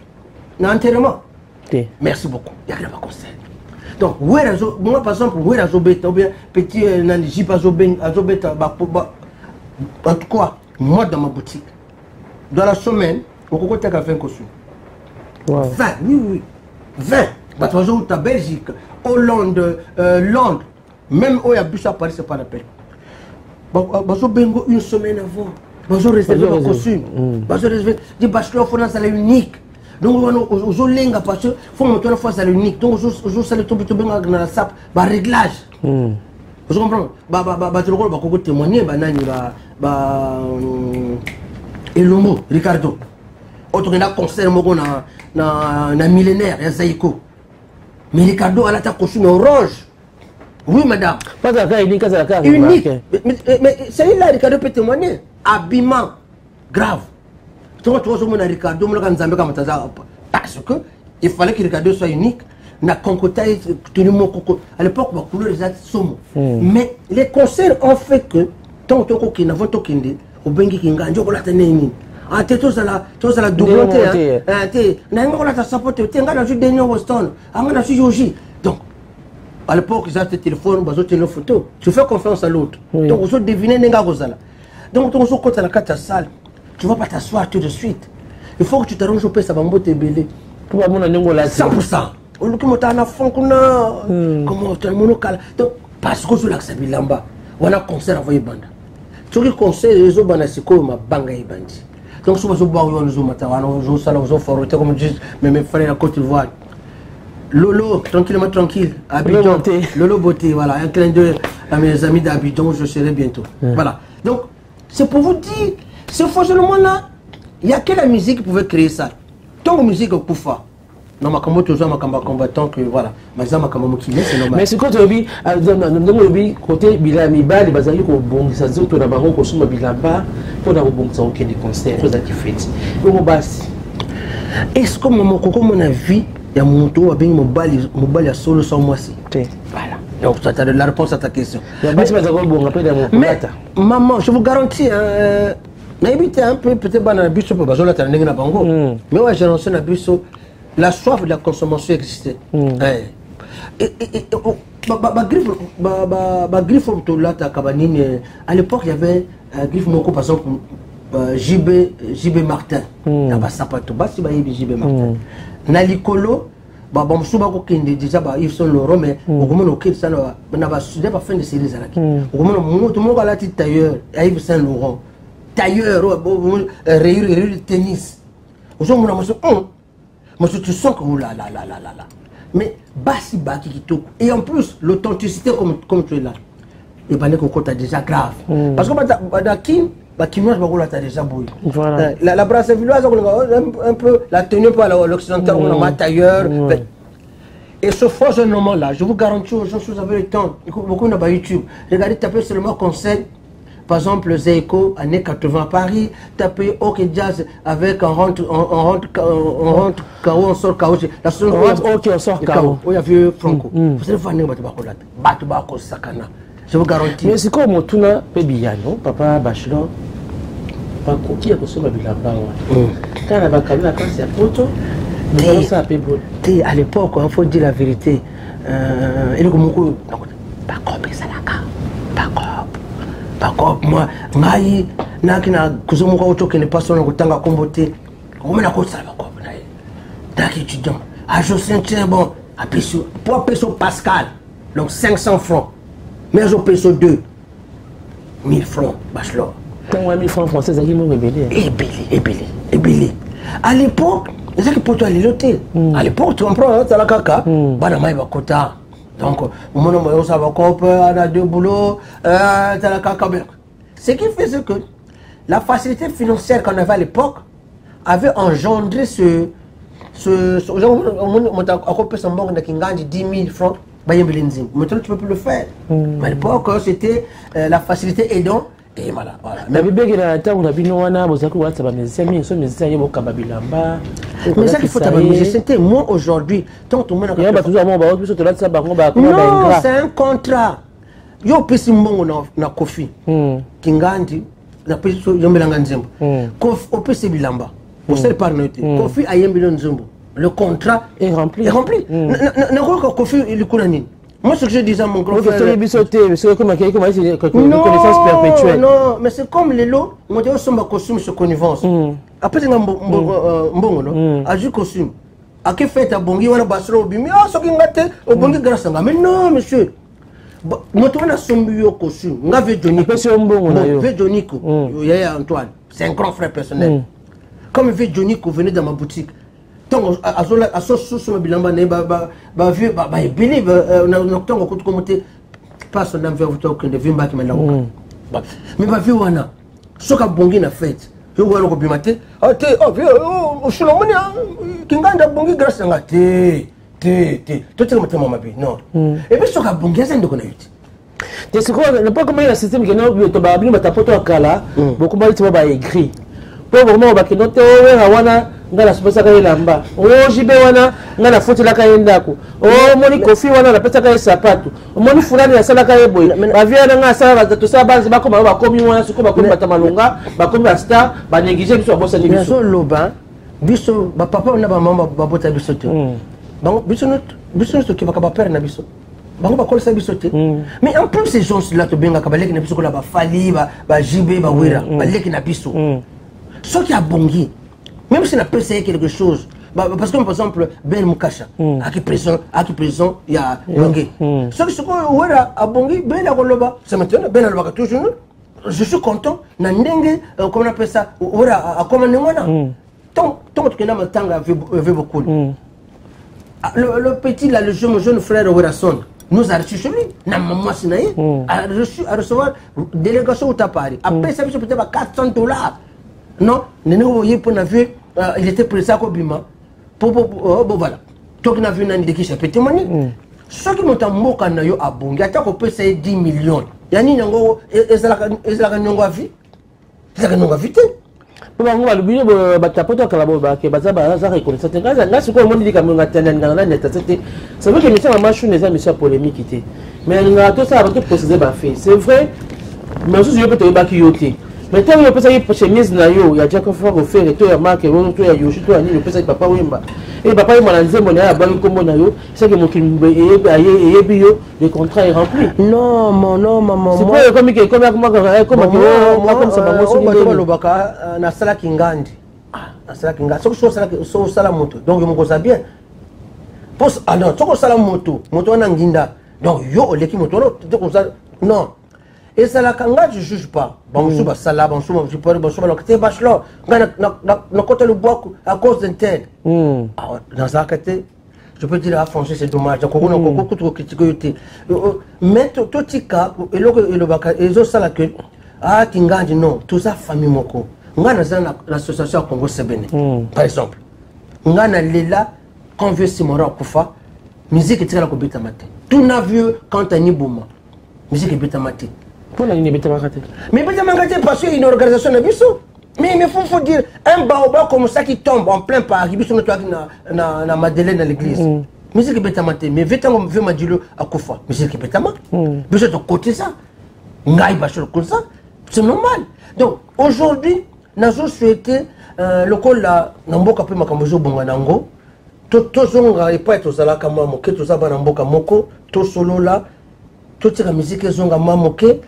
L'enterrement. Merci beaucoup. Il y a un concert. Donc, moi par exemple, où est-ce que bien petit Nandi Azobeta, en tout cas, moi dans ma boutique, dans la semaine, on peut faire un costume. 20, oui. 20. Bah, tu vois, tu as Belgique, Hollande, Londres, même où il y a bus à Paris, c'est pas la peine. Bah, une semaine avant, bah, je réserve un costume. Bah, je réserve des bachelors, il faut ça unique. Donc, je lenga parce que faut monter la fois ça unique. Donc, je salue tout bien dans la sape, bah, réglage. Vous comprenez? Bah, tu le vois, bah, témoigner, bah, nani, Elombo, Ricardo. Autre concert, na millénaire, il y a Zaïko. Mais Ricardo, elle a ta costume orange. Oui, madame. Pas d'accord, unique. Mais celui-là, Ricardo peut témoigner. Habillement grave. Tu vois, Ricardo, parce que il fallait que Ricardo soit unique. Na concotaille, à l'époque, ma couleur est somme. Mais les concerts ont fait que, tant que tu n'as pas de au bengi kinga, tu as ah, tu as la double. Tu as la sapote, tu as la dernier Boston, donc, à l'époque, ils ont des téléphones, ils ont des photos. Tu fais confiance à l'autre. Donc, on se deviner les gars. Donc, tu as la carte à salle. Tu ne vas pas t'asseoir tout de suite. Il faut que tu t'arranges au pays, ça va me bébé. 100%. On tu as un fond, comment tu as un monocal. Donc, parce que je l'accepte là-bas. On a un concert à voyer bande. Tu as un concert, les autres bandes, c'est comme ma banga et bandi. Donc, si vous avez comme disent mes frères à Côte d'Ivoire. Lolo, tranquillement tranquille. Abidjan. Lolo Beauté, voilà. Un clin d'œil à mes amis d'Abidjan, je serai bientôt. Voilà. Donc, c'est pour vous dire, ce fonctionnement-là, il n'y a que la musique qui pouvait créer ça. Tant que musique, pour faire. Non, ma combattant que voilà. Mais ça, c'est normal. Mais c'est quand tu as dit, côté Bilami Bali, Bazali, au bon, ça se dit, tu as marron, qu'on soit Bilamba, pour avoir bon sang, qu'il y ait des concerts, tout ça qui fait. Est-ce que mon avis, il y a mon tour, il y a mon bal, à solo sans moi. Voilà. Donc, ça t'a la réponse à ta question. Mais, maman, je vous garantis, n'habitez un peu, peut-être, dans la bus, pour que la n'ait pas bango. Mais ouais, j'ai lancé la bus. La soif de la consommation existait. À l'époque, il y avait un griffe, par exemple, JB Martin. Il y avait JB Martin. Nalikolo, bon, souvent, déjà, Yves Saint Laurent, mais au moment où ça n'a pas fin de série. Au moment où tout le monde a la petite tailleur, Yves Saint Laurent, tailleur, rayure de tennis. Au moment où moi, tu sens que là. Mais Bassi Baki qui toque. Et en plus, l'authenticité comme tu es là. Et bien, tu as déjà grave. Parce que Bakinois, tu as déjà bouillé. Voilà. La Brassavilloise, un peu la tenue par l'occidental, on a ailleurs. Et ce faux moment-là, je vous garantis aux gens, si vous avez le temps, beaucoup n'a pas YouTube, regardez, tapez seulement conseil. Par exemple, Zeiko, années 80 à Paris, tapez OK Jazz avec on rentre KO, on sort KO. La seule OK, on sort KO. Il y a vu Franco. Vous allez voir, Batubako Sakana. Je vous garantis. Mais c'est comme Motuna Pébiano, papa Bachelor, pas qui a consommé la barre. Quand on a baccalé la classe, il y a poto, mais ça a pébol. À l'époque, il faut dire la vérité. Il y a beaucoup. Pas comme ça, pas comme. Moi, ngai nakina kuzumuka utoke ne paso na kutanga kombote komena ko sala ko na ye dak étudiant à José bon à peso pour peso Pascal donc 500 francs mais je peso 2 1000 francs bachelor quand 1000 francs français ça qui me rebelle ébélé à l'époque c'est ça que pour toi l'hôtel à l'époque tu comprends ça la kaka bana mai bakota. Donc, au moment où ça va couper, on a 2 boulots, ce qui faisait que la facilité financière qu'on avait à l'époque avait engendré ce on a coupé son banque qui gagne 10 000 francs. Maintenant, tu ne peux plus le faire. Mais à l'époque, c'était la facilité aidant. Et voilà. Mais ça qu'il faut t'amuser, c'était moi aujourd'hui. Non, c'est un contrat. Yo pesi mbongo na Kofi. Kingandi na pesi yombelanga nzembo. Kofi opesi bilamba. Vous savez pas noter. Kofi ayembelo nzembo. Le contrat est rempli. Na ko Kofi il kuna nini? Moi, ce que je disais à mon grand frère... Non, mais c'est comme les lots, on dit que costume se connivence. Après, c'est un bon, à du costume. À qui fait ta bongi, on a bassé au bimi, ah, ce qui m'a été, au bongi grâce à moi. Mais non, monsieur. Moi, on a son costume. On a vu Johnny. Antoine, c'est un grand frère personnel. Comme il fait Johnny, vous venez dans ma boutique. Donc, à ce sous bilamba ne ba vieux ba ebili na ntongo kutu komote pas son âme vers vous que de vimba qui m'a mais ba vieux wana soka bongi na fête yo wana ko bimate ah te oh vieux oh shulomoni kinganda bongi grâce nga te to te mata mama bi non et puis soka bongi ça ndoko na yuti te c'est quoi ne pas comment il y a système que non to ba bini mata poto akala beaucoup mal tu ba écrit pour vraiment ba que non te wana ngala supposa ka elamba o jibe wana ngala foti la ka yendako o moni Kofi wana na pesa ka sapato o moni fulani ya sala ka yeboy ba viana nga sala ba to sa banzi ba koma ba komi wana suko ba komi batamalonga ba komi ba star ba négliger biso bossa ni biso loba biso ba papa na ba mama ba bota biso te bango biso to ki ba ka ba père na biso bango ba kolsa biso te mais en plus ces gens là to benga ka ba leki na biso ko la ba fali ba jibe ba wera ba leki na biso ce qui a bongi. Même si on a essayé quelque chose, parce que par exemple, Ben Moukacha, à qui présent, il y a Bongi. Ce qui a Bongi, Ben Agoloba, c'est maintenant, Ben Agoloba toujours. Je suis content, Nandenge, comment on appelle ça, à Komanengwana. Tant que nous avons beaucoup. Le petit, là, le jeune frère Werason, nous a reçu chez lui, a recevoir délégation au Tapari. Après ça, peut-être $400. Non, il était présent au Bima. Voilà. Toi qui as vu un qui s'appelle témoigner. Ceux qui m'ont dit à Bongi, il y a 10 millions. Il y a une vie. C'est une vie. Pour moi, le bureau de Batapoto Kalabo, qui est basé à la reconnaissance. Là, ce qu'on dit, c'est vrai que les gens marchent les amis sur polémique. Mais tout ça, c'est vrai, mais aussi je peux te dire mais tant que vous avez chemise na yo, il y a déjà qu'on fait refaire et tout ya marque, tout ya yoshi, tout ya ni le pesa papa wemba. Et papa il m'a lancé mon ya banque comme na yo, c'est que mon kimbe et bio le contrat est rempli. Non, maman. C'est pas comme comme ça ba moi le baka na sala kingandi. Na sala kingandi. So sala moto. Donc je me connais bien. Pose ah non, so sala moto na nginda. Donc yo leki moto non. Et ça la kanga je juge pas. Bon je ba sala bon je peux la côté bachelor. Na côté le bois à cause d'un tel. Dans ça côté je peux dire franchement c'est dommage. Donc on a beaucoup critiqué. Mais tout tika et le baka et zo sala que ah Kingandi non tout ça famille moko ngana za l'association Congo Sebene par exemple ngana lela quand vieux Simora kufa musique tira ko beta matin tout na vieux quand ani bouma musique beta matin pour la ligne beta matin mais beta matin parce que une organisation na biso mais il faut dire un baobab comme ça qui tombe en plein Paris biso na Madeleine dans l'église musique beta matin mais vetango vieux Madilo akufa musique beta matin biso de côté ça ngai bachor comme ça c'est normal donc aujourd'hui nous avons souhaité le col là namboka pe makambozo bonga nango to zonga et pas être zala kama moke to za bana mboka moko to solo là to tika musique zonga mamoke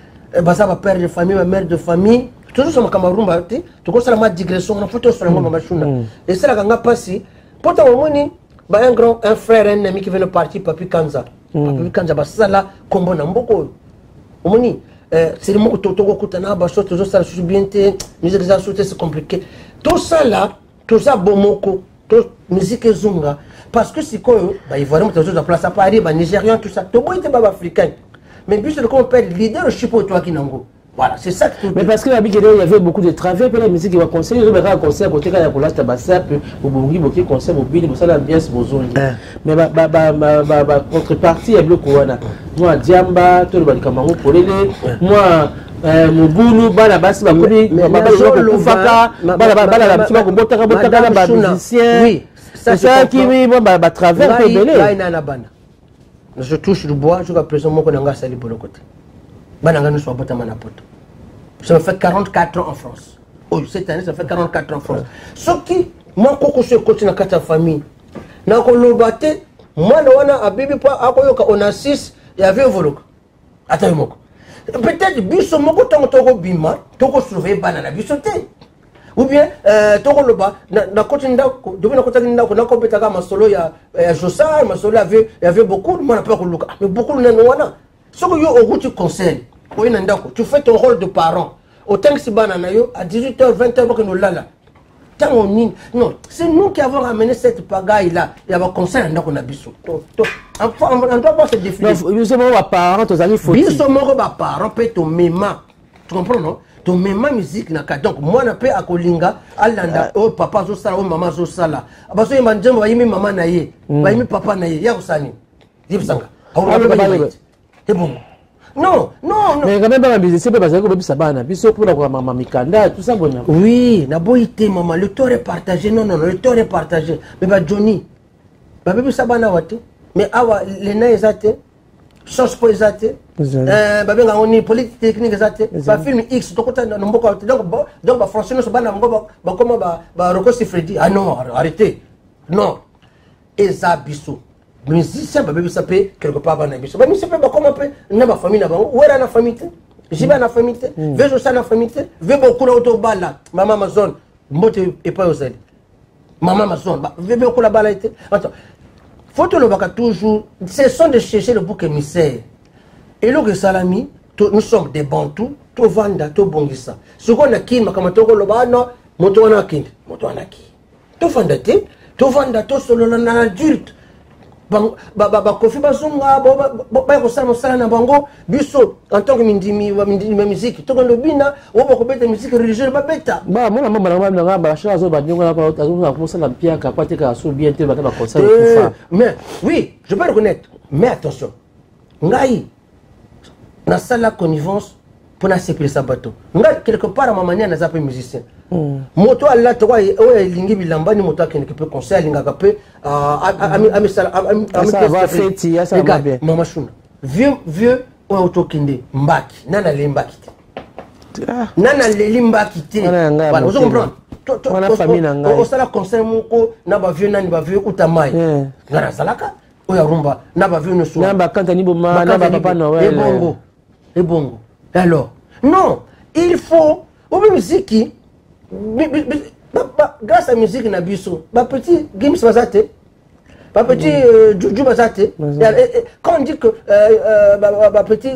baza ba père de famille ma mère de famille toujours sama kamarumba ti to ko sala ma digression na photo sur ngoma machuna et ça la ganga passi pourtant au moni ba un frère un ami qui vient de partir Papi Kanza ba sala kombo na mboko au moni c'est le mot que tu as dit, tout ça, c'est compliqué. Tout ça là, tout ça, bomoko, tout musique zunga, parce que c'est quoi, ils vont mettre la place à Paris, les Nigériens, tout ça. Tout le monde est africain. Mais puis, c'est le compère leadership pour toi qui n'engo. Voilà, c'est ça que tu mais parce que il y avait beaucoup de travail, puis la musique qui va conseiller, je vais faire un concert côté quand il y a pour l'acheter basse, pour bongi, beaucoup concert, mobile, pour ça l'ambiance, besoin. Mais contrepartie, il y a le Kouana. Moi, Diamba, tout le monde Kamango pour les moi, Mougoulou, Bala Bassi, Bakouli, Koufaka, Bala musicien. Oui, c'est ça qui va travers le belé. Je touche du bois, je vais présenter mon connaissance à sali pour le côté. Ça me fait 44 ans en France. Oh, cette année, ça fait 44 ans en France. Ce qui, moi, quand je continue dans la famille, dans le bâté, moi, on a 6, il y avait un volok. Attends, peut-être, biso moko toko bima, toko surveiller banana bisoté. Ou bien, toko loba, na côté ndako, depuis na côté ndako, na côté betaka masolo ya Josa, masolo il y avait beaucoup, moi, on n'a pas koluka. Mais beaucoup, n'a wana. Ce que yo tu conseilles, tu fais ton rôle de parent. Autant que si banana yo à 18h, 20h que nous là. Non, c'est nous qui avons ramené cette pagaille là. Il y a un conseil qu'on a biso. On doit pas se définir. Nous sommes parents, tous amis faut. Nous sommes parents, peut ton méma. Tu comprends non? Ton méma musique naka. Donc moi na pe akolinga, alanda oh papa zo sala, oh maman zo sala. Abaso yemandjemo ba yimi maman na ye, ba yimi papa na ye. Ya usani. Yibsanga. C'est bon. Non. Mais quand même, dans la musique, c'est parce que vous avez pour la maman Mikanda, tout ça, bon. Oui, la beauté, maman, le tort est partagé. Non, le tort est partagé. Mais Johnny, baby Sabana wate. Mais awa, les nains exatés, sauce pour exatés, baby on est politique technique exaté, ba film X, tout côté dans beaucoup donc français, nous sommes comment Rocco Siffredi. Ah non, arrêtez. Non. Eza Bissou. Musicien baby sapé quelque part dans biso ba musicien ba comment peut na ba famille na bango ou era na famille jiba na famille vejo ça na famille ve beaucoup na auto bala mama Amazon mbote et pas osali mama Amazon ba ve beaucoup la bala été attends faut te le baka toujours ce sont de chercher le bouc émissaire et le salami nous sommes des bantous to vanda to bongisa ce qu'on a kin makama to ko loba no moto na kin to vanda te to vanda to solo na adulte kofi bazunga ba ko sala na bango biso en tant que mindimi musique to ko bina o ba ko beta musique religieuse ba beta ba mona mama na ba cha zo ba nyonga ko azo ko sala pia ka pate ka so bien te ba ka concert kufa mais oui je peux reconnaître mais attention ngai na sala connivence pour na sécuriser sa bateau ngai quelque part à ma manière na zappe musicien moto alla to o lingi bilamba ni moto akene peut concert linga ka pe ami sala ami va fêter ça va bien mama shuna vieux o autokinde mbaki nana le mbaki nana le limbaki te voilà vous comprenez on a famille nanga o sala concert moko na ba vieux nani ba vieux utamai ngara salaka o ya rumba na ba vieux no so na ba kanta ni boma na ba papa Noël et bongo alors non il faut au musique grâce à la musique na biso ba petit Gims bazate ba petit Juju bazate quand on dit que ba petit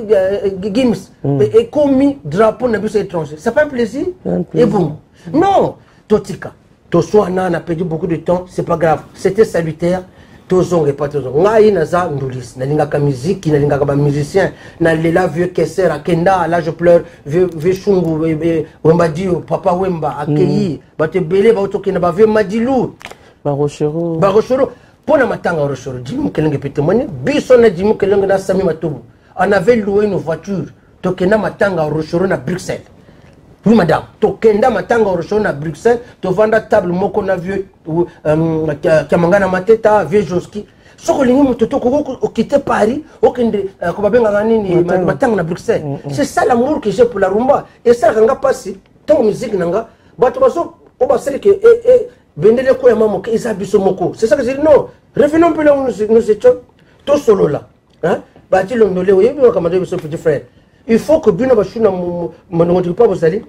Gims est commis drapeau na biso étranger ça fait un plaisir et bon non totika to soana on a perdu beaucoup de temps c'est pas grave c'était salutaire tozonga pas tozonga ngai naza ndulis nalingaka muziki nalingaka ba musicien nalela vieux Kesser akenda là je pleure vieux Shungu Wemba Dio papa Wemba akei bato ebele baotokenda ba vieux Madilu Barochero pona matanga Rochero Jimmy Mukelenge peut témoigner biso na Jimmy Mukelenge na Sami Matobo on avait loué une voiture tokenda matanga Rochero na Bruxelles. Oui madame, tokenda matanga Rochero na Bruxelles, to vanda table moko na vieux Kamangana Mateta, vieux Joski. Soko lingi mutoto ko quitter Paris, okende ko babenga nini matanga na Bruxelles. C'est ça l'amour que j'ai pour la rumba et ça kanga passi tant musique nanga bato baso o baseli que bendele ko ya mamo ke isabiso moko. C'est ça que je dis non, revenons un peu là où nous étions tout solo là. Hein? Bati londole oyebi kama de petit frère. Il faut que bino bashuna mon pas vous allez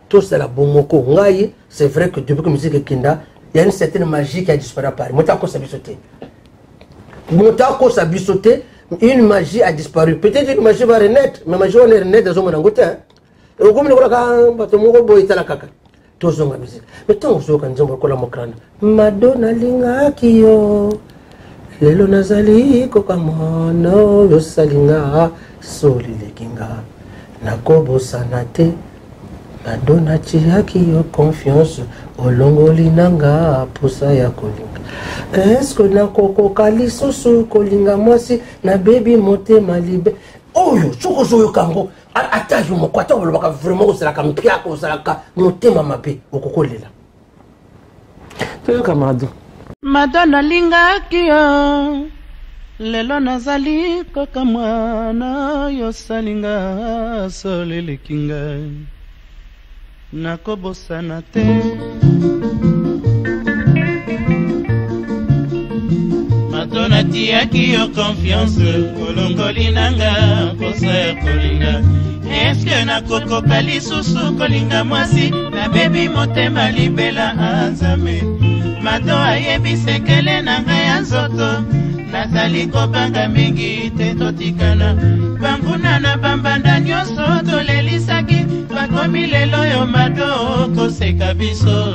tout ça la bomoko ngai c'est vrai que depuis que musique kinda il y a une certaine magie qui a disparu à Paris motako sabisoté une magie a disparu peut-être une magie va renaître mais magie va renaître dans mon angote hein et comme le ka bato moko boy tala kaka tozonga musique mais tant zo kan nzombo ko la mokrana Madonna linga kiyo lelo nazali kokamano yo salinga soli lekinga nakobosana te Madonna tiaki yo confiance olongoli nanga posa ya kolinga est-ce que nakokoka lisusu kolinga mwasi na baby motema libe oyo soko zoyo kango atajo mokwata olobaka vraiment osalaka mpiako osalaka motema mabe okokolela toyo kamado Madonna lingaki yo lelo nazali koka mwana yo salinga solelekinga nakobosana te Madonna tiaki yo confiance olongoli nanga posa ya kolinga eske nakokoka lisusu kolinga mwasi na bebi motema libela anzame Mado ayebi sekele na ngai ya nzoto nazali kobanga mingi te totikana banguna na bambanda nyonso tolelisaki bakomi lelo yo Mado koseka biso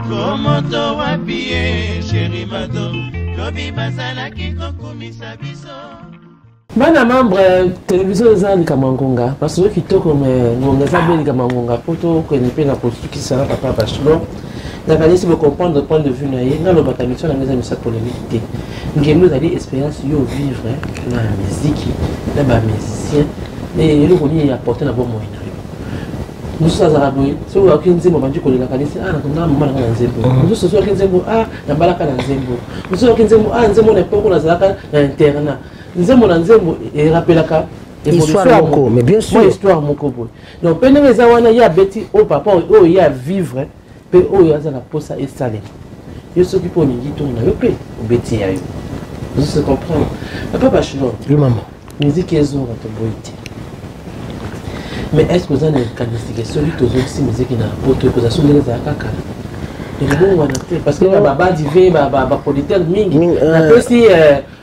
komoto wapi ye sheri Mado lobi bazalaki kokumisa biso bana membre télévision eza likamangonga parce que kitoko me ngonga eza be likamangonga poto kene pe na postukisana papa bachelor nakanisi comprendre le point de vue na ye nalobaka mission na ngeza misa polémique te ngemi ozali expérience yo vivre na musique na bamusicien e eloko nini apporte na bomoi na yo mosusu azalaka boye soki oyoki nzembo bandi kolela kanisi natongaa mama nanga na nzembo mosusu soki nzembo nabalaka na nzembo mosusu oyoki nzembo nzembo na epoko nazalaka na internat nzembo na nzembo erapelaka histoire moko mais bien sûr histoire moko boye donc pe ndenge eza wana ye abeti oyo papa oyo ye avivre pe oyo azala posa esalema yo soki mpo olingi ntongo na yo mpe obeti ya yo ozo comprendre papa bachelor oui maman musique ezonga toboyi te mais est ce que oza na kanisike soki tozongisi musique na poto ekozala so ndenge ezalaka kala elobongo wana te parce que babadive bapolitere mingi napesi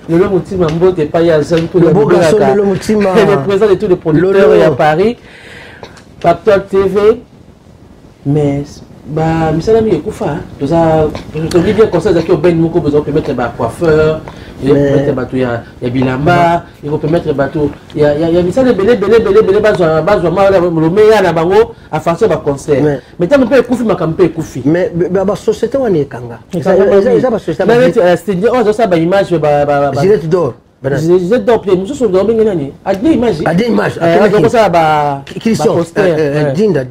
lelo motima mbote epai ya zone mpo le président de tous les producteurs ya Paris Factor TV mais misala mingi ekufa tobi bien conseil ezalaki obeni moko besoin permettre bacoiffeur permettre bato ya bilamba ekopermettre bato ya misala ebele bazwa lomeya na bango afanse baconcert mais ntango mpe ekufi makambo mpe ekufi mais basociété wana ekanga eza basociété azosala baimage gilet d'or gilet d'or mpe mosusu obenge nani ade image okosala baposter dinda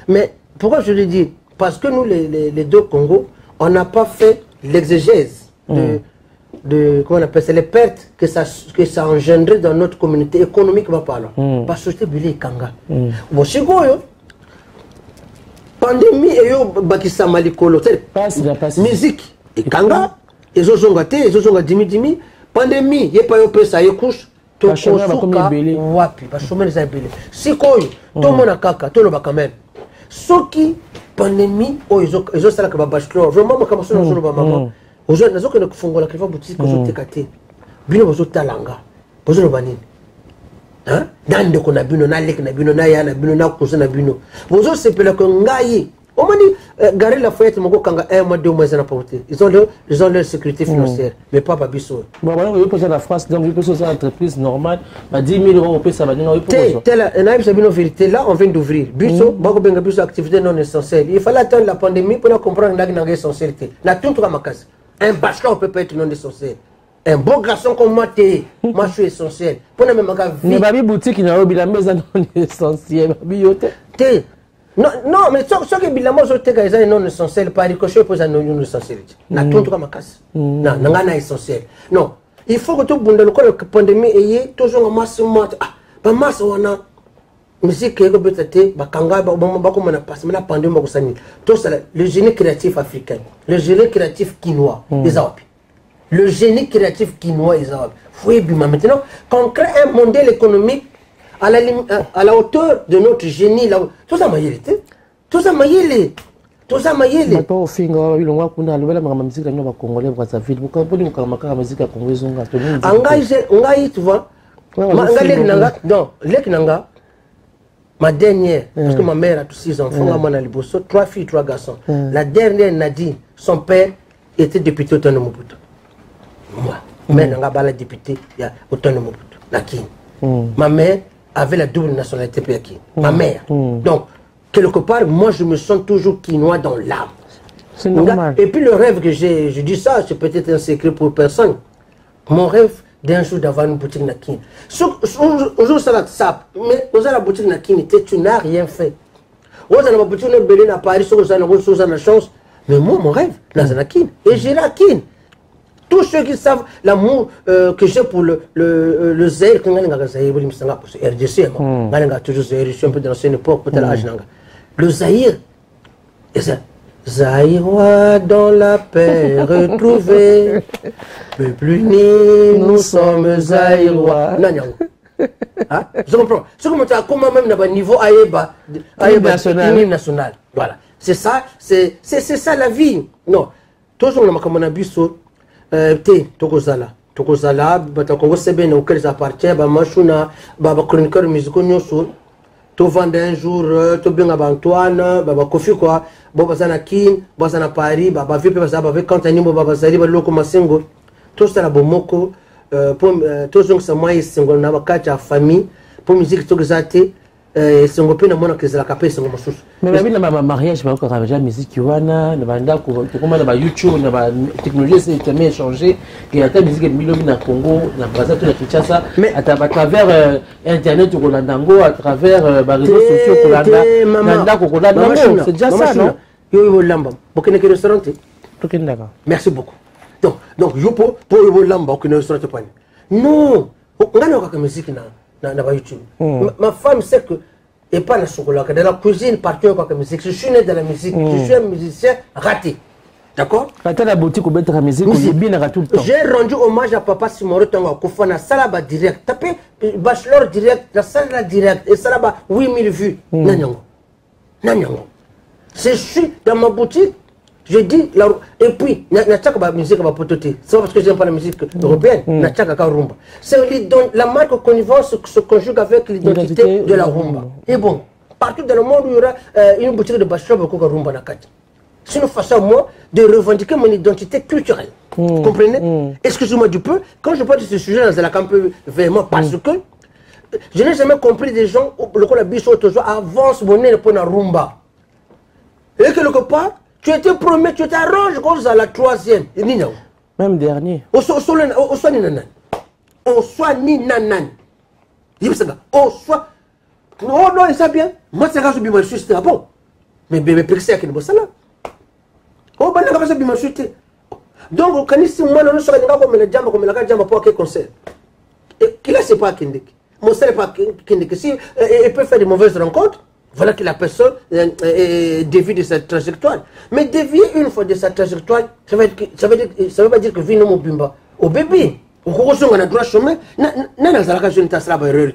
mais pourquoi je le dis parce que nous les deux Congos on n'a pas fait l'exégèse de comment on appelle ça les pertes que ça a engendré dans notre communauté économiquement parlant parce que c'était bilé kanga bon sikoyo pandémie et yo bakisa malikolo musique et kanga ezozonga te ezozonga dimi pandémie yepa yo pesa ye couche to kosuka wapi ba chômeur za belé sikoyo to mona kaka to loba quand même soki pandémie oyo ezosalaka babachelor vraiment makambo so nazoloba mama ozo nazokende kufungola kiva boutique ozoteka te bino bozotalanga bozoloba nini nandeko na bino naleki na bino naya na bino nakusa na bino bozosepelaka ngai On m'a dit, Gary Lafayette, mon gars, 1 mois, 2 mois, ils ont apporté. Ils ont leur sécurité financière, mais pas Babisso. Bon, voilà, on veut poser la France, donc, on peut poser une entreprise normale, 10 000 euros, on peut ça va dire, on peut vérité, là, on vient d'ouvrir. Bisso, Bisso, activité non essentielle. Il fallait attendre la pandémie pour comprendre que essentialité. La tout à ma case. Un bachelor ne peut pas être non essentiel. Un bon garçon comme moi, moi je suis essentiel. Pour même mais babi boutique n'a pas la maison non essentiel. Non, mais ce qui est bien, moi je suis non essentiel. Par ricochet, pour ça non essentiel. La tout à ma case. Non, non, essentiel. Non, il faut que tout le monde, la pandémie, ait toujours un masse. Ah, masse, on a. Musique qui est peut-être, bakanga, bakoma na passe, mais la pandémie, bakosani. Tout ça, le génie créatif africain, le génie créatif quinois, les Arabes. Le génie créatif quinois, les Arabes. Fouille bima. Maintenant, quand on crée un modèle économique à la hauteur de notre génie, là, tout ça m'a yélé. Tout ça m'a yélé. Tout ça m'a yélé. Pas au fin, il on va qu'on a le la musique là, congolais, parce que vous comprenez que la musique congolaise, on a engagé, tu vois. Non, l'Eknanga. Ma dernière, parce que ma mère a tous 6 enfants, moi, 3 filles, 3 garçons. La dernière, Nadine, son père était député au Mobutu. Moi, mère n'a pas la députée au Mobutu. Ma mère avait la double nationalité Péaki. Ma mère. Donc, quelque part, moi, je me sens toujours quinois dans l'âme. C'est normal. Et puis le rêve que j'ai, je dis ça, c'est peut-être un secret pour personne. Mon rêve, d'un jour d'avoir une boutique Nakin. Aujourd'hui, ça va sap. Mais vous avez la boutique Nakin, tu n'as rien fait. Vous avez la boutique Nakin à Paris, vous avez la chance. Mais moi, mon rêve, c'est Nakin. Et j'ai la Kin. Tous ceux qui savent l'amour que j'ai pour le Zaïre, quand on a Zaïre, c'est RDC, on a toujours Zaïre, je suis un peu dans l'ancienne époque, peut-être l'âge. Le Zaïre, et ça. Zaïrois dans la paix retrouvée, peuple uni, nous sommes Zaïrois. Non, non. Je comprends. Ce que je comment même dans le niveau Aïeba national. Voilà. C'est ça, c'est ça la vie. Non. Toujours on a biso, Tokozala. Tokozala, Batakongo Seben auquel j'appartiens, Machuna, chroniqueur musical Nyoso. Tu vends un jour, tu bien à Antoine, Kofi quoi, Bobazana Kin, Bobazana Paris, Baba Vipe, Baba Kantani, Babazali, Loko Masengo, tout ça la Bomoko, tout ça c'est moi, c'est un navakacha famille, pour musique tout ça, c'est un peu de mon que c'est la capée, c'est un peu mais la vie de ma mariage, je vais encore avec la musique qui va na, comment na YouTube, na technologie c'est tellement changé, qu'il y a telle musique de Milobi na Congo, na Brazza, tout la Kinshasa, à travers Internet au Rolandango, à travers les réseaux sociaux au Rolandango, c'est déjà ça, non? Yo Lamba, beaucoup de restaurants. Merci beaucoup. Donc yo pour yo Lamba, beaucoup de restaurants pas. Non, on a encore musique na YouTube. Ma femme sait que et pas la chocolat, dans la cuisine, partout avec la musique. Je suis né dans la musique, je suis un musicien raté. D'accord? Quand la boutique ou bien la musique, on est bien tout le temps. J'ai rendu hommage à Papa Simoro Tonga, Kofana Salaba direct. Tapez Bachelor direct, la Salaba direct, et Salaba 8000 vues. Nanyango. Nanyango. Je suis dans ma boutique, je dis, et puis, la musique va pototer. C'est pas parce que j'aime pas la musique européenne, rumba. C'est la marque connivence se conjugue avec l'identité de la rumba. Et bon, partout dans le monde, il y aura une boutique de bachelor pour rumba na kati. C'est une façon, moi, de revendiquer mon identité culturelle. Vous comprenez? Excusez-moi du peu, quand je parle de ce sujet, c'est la un peu vraiment parce que je n'ai jamais compris des gens, le coup la biche toujours avance mon nez pour la rumba. Et quelque part, tu étais promis, tu t'arranges comme ça la 3e. Même dernier. Au soit ni nanan. Au soit ni nanan. Au soit. Oh non, il sait bien. Moi, c'est quand je me suis dit, ah bon. Mais bébé, c'est à qui ne là. Oh, ben, là, je me suis dit. Donc, quand il s'est moi, non, je suis comme le jamba, comme la jamba pour quel concert. Et qui là, c'est pas Kindik. Mon sœur n'est pas Kindik. Si il peut faire de mauvaises rencontres, voilà que la personne dévie de sa trajectoire. Mais dévier une fois de sa trajectoire, ça veut pas dire que vino mon bimba. Au bébé, au cours on a droit chemin, n'a pas je ne t'as pas erreur.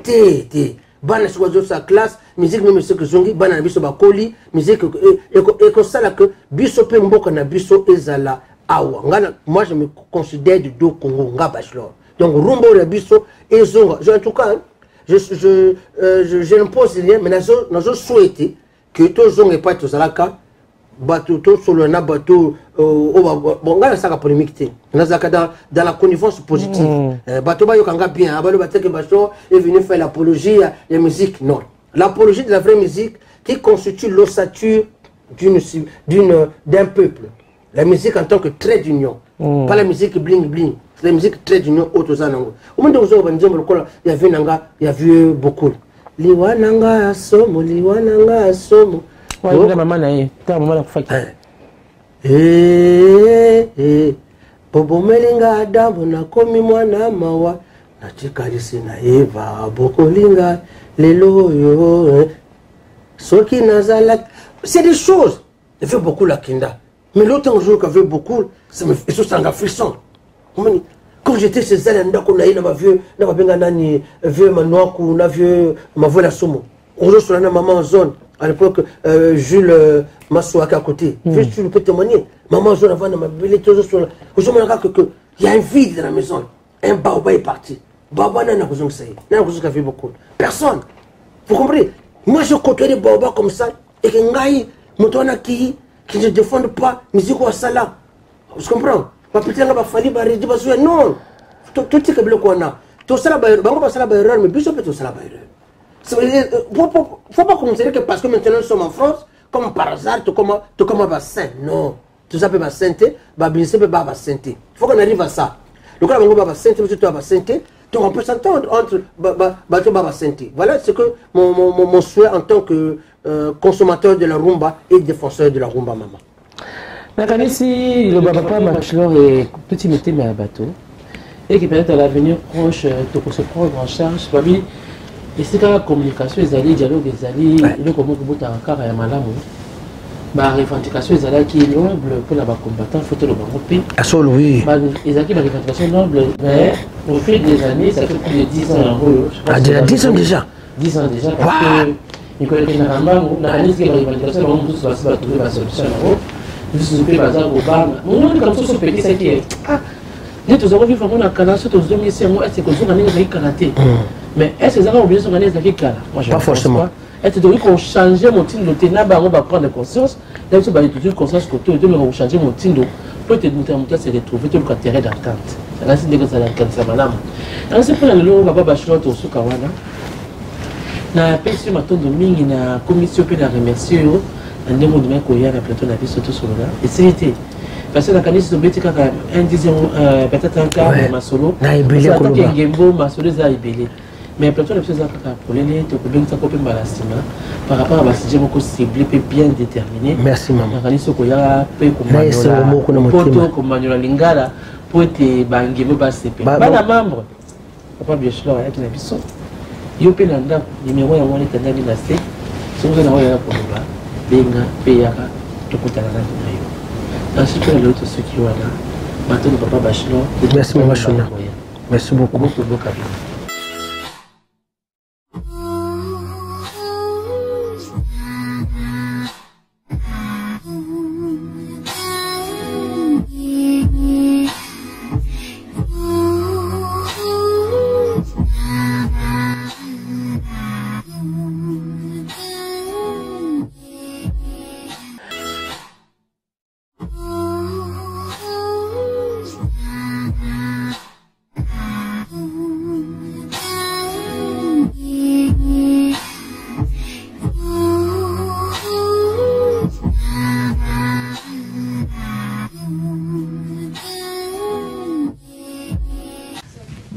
Té, bana choisir sa classe, musique même ce que zongi, bana biso ba koli, musique et que ça là que biso pe mboka na biso ezala awa. Moi je me considère du dos Congo nga bachelor. Donc rumbo la biso ezonga. En tout cas, je n'impose rien, mais nous souhaité que tous ont pas tous à la cas bateau sur le bateau bon là ça a polémique dans la connivence positive bateau ba yokanga bien abalo bateke bateau est venu faire l'apologie de la musique non l'apologie de la vraie musique qui constitue l'ossature d'un peuple la musique en tant que trait d'union pas la musique bling bling la musique trait d'union autosanango au moment où vous avez il y avait beaucoup liwananga somo ouais maman nae ta maman la kufaki bobo melinga adamu na komi mwana mawa nachikalisi na eva bokolinga lelo yo soki nazala c'est des choses il fait beaucoup la kinda mais l'autre jour qu'il fait beaucoup ça me fait ça frisson quand j'étais chez elle ndako na ina ma vieux na babenga nani vieux manoaku na vieux mavola somo on sur la maman en zone à l'époque Jules Massouaka à côté je peux témoigner maman en zone avant ma belle toujours sur aujourd'hui que il y a un vide dans la maison un baobab est parti baba n'a besoin de ça n'a besoin de faire beaucoup personne vous comprenez moi je côtoie des baobabs comme ça et que ngai mutona qui ne défendent pas musique ou sala vous comprenez pas peut-être va falloir barrer parce non tout ce que bloque on a tout ça là bango pas ça là erreur mais bien sûr tout ça là erreur faut pas considérer que parce que maintenant nous sommes en France comme par hasard tout comme bassin non tout ça peut bassinter bien sûr peut bassinter faut qu'on arrive à ça donc là bango bassinter tout va bassinter donc on peut s'entendre entre bateau bassinter voilà ce que mon souhait en tant que consommateur de la rumba et défenseur de la rumba maman. Nakanisi, le papa bachelor est petit métier mais à bateau. Et qui peut-être à l'avenir proche, de se prendre en charge. Babi, et c'est quand la communication, les alliés, dialogue, les alliés, le comment vous êtes encore à Malamou. La revendication, les alliés qui est noble pour la combattant, il faut le grouper. Ah, ça, oui. Les alliés, la revendication noble, mais au fil des années, ça fait plus de 10 ans en gros. Ah, 10 ans déjà 10 ans déjà, parce que. Il connaît que la revendication, on tous va trouver la solution en gros. Juste le bazar au bar. On a comme ça ce petit c'est qui est dès que vous avez vu vraiment la canne sur tous les c'est moi est-ce que vous avez des kanaté mais est-ce que vous avez oublié son année avec canne moi pas forcément est-ce que qu'on changer mon tindo tena ba on va prendre conscience là tu vas toujours conscience que tout de changer mon tindo peut être monter c'est de trouver tout le terrain d'entente ça c'est que ça la canne ça madame alors c'est pour le papa bachelor to sukawana na pesi matondo mingi na commission pe na remercier ndemo de meko ya na plateau na biso tout solo là et c'était parce que la canisse de beti kaka un dixième peut-être un quart de masolo na ibele ko ba ngembo masolo za ibele mais plateau na biso za kaka pour les to ko benza ko pe malasima par rapport à basije moko ciblé pe bien déterminé merci maman na canisse ko ya pe ko manyola ko manyola lingala pour te ba ngembo ba sepe ba na membre papa bien sûr ya na biso yo pe na nda numéro ya woni tandani na se so ko na waya ko ba benga peyaka tokutana na yo ensuite l'autre ceux qui voilà maintenant papa bachelor merci maman Chouna merci beaucoup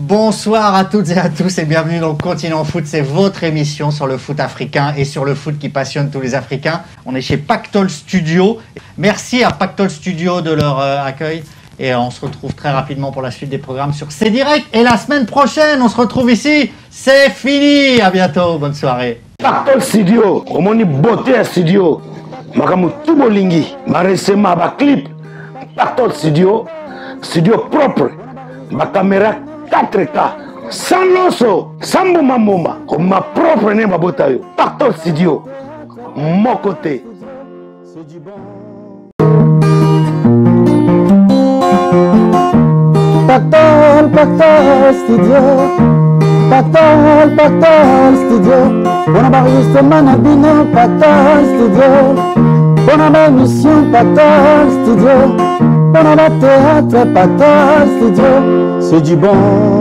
Bonsoir à toutes et à tous et bienvenue dans le Continent Foot, c'est votre émission sur le foot africain et sur le foot qui passionne tous les Africains. On est chez Pactol Studio. Merci à Pactol Studio de leur accueil et on se retrouve très rapidement pour la suite des programmes sur C'est Direct. Et la semaine prochaine, on se retrouve ici. C'est fini. À bientôt. Bonne soirée. Pactol Studio, omoni beauté studio. Makamu tubolingi, maresema ba clip. Pactol Studio, studio propre. Ma caméra 4K, sans loso, sans moma, comme ma propre name à Botayo. Pactol Studio, mon côté. C'est du bon. Pactol Studio, Patol Studio. Pour enregistrement na bino Patol Studio. Pour la mission Patol Studio. Pour le théâtre Patol Studio. C'est du bon.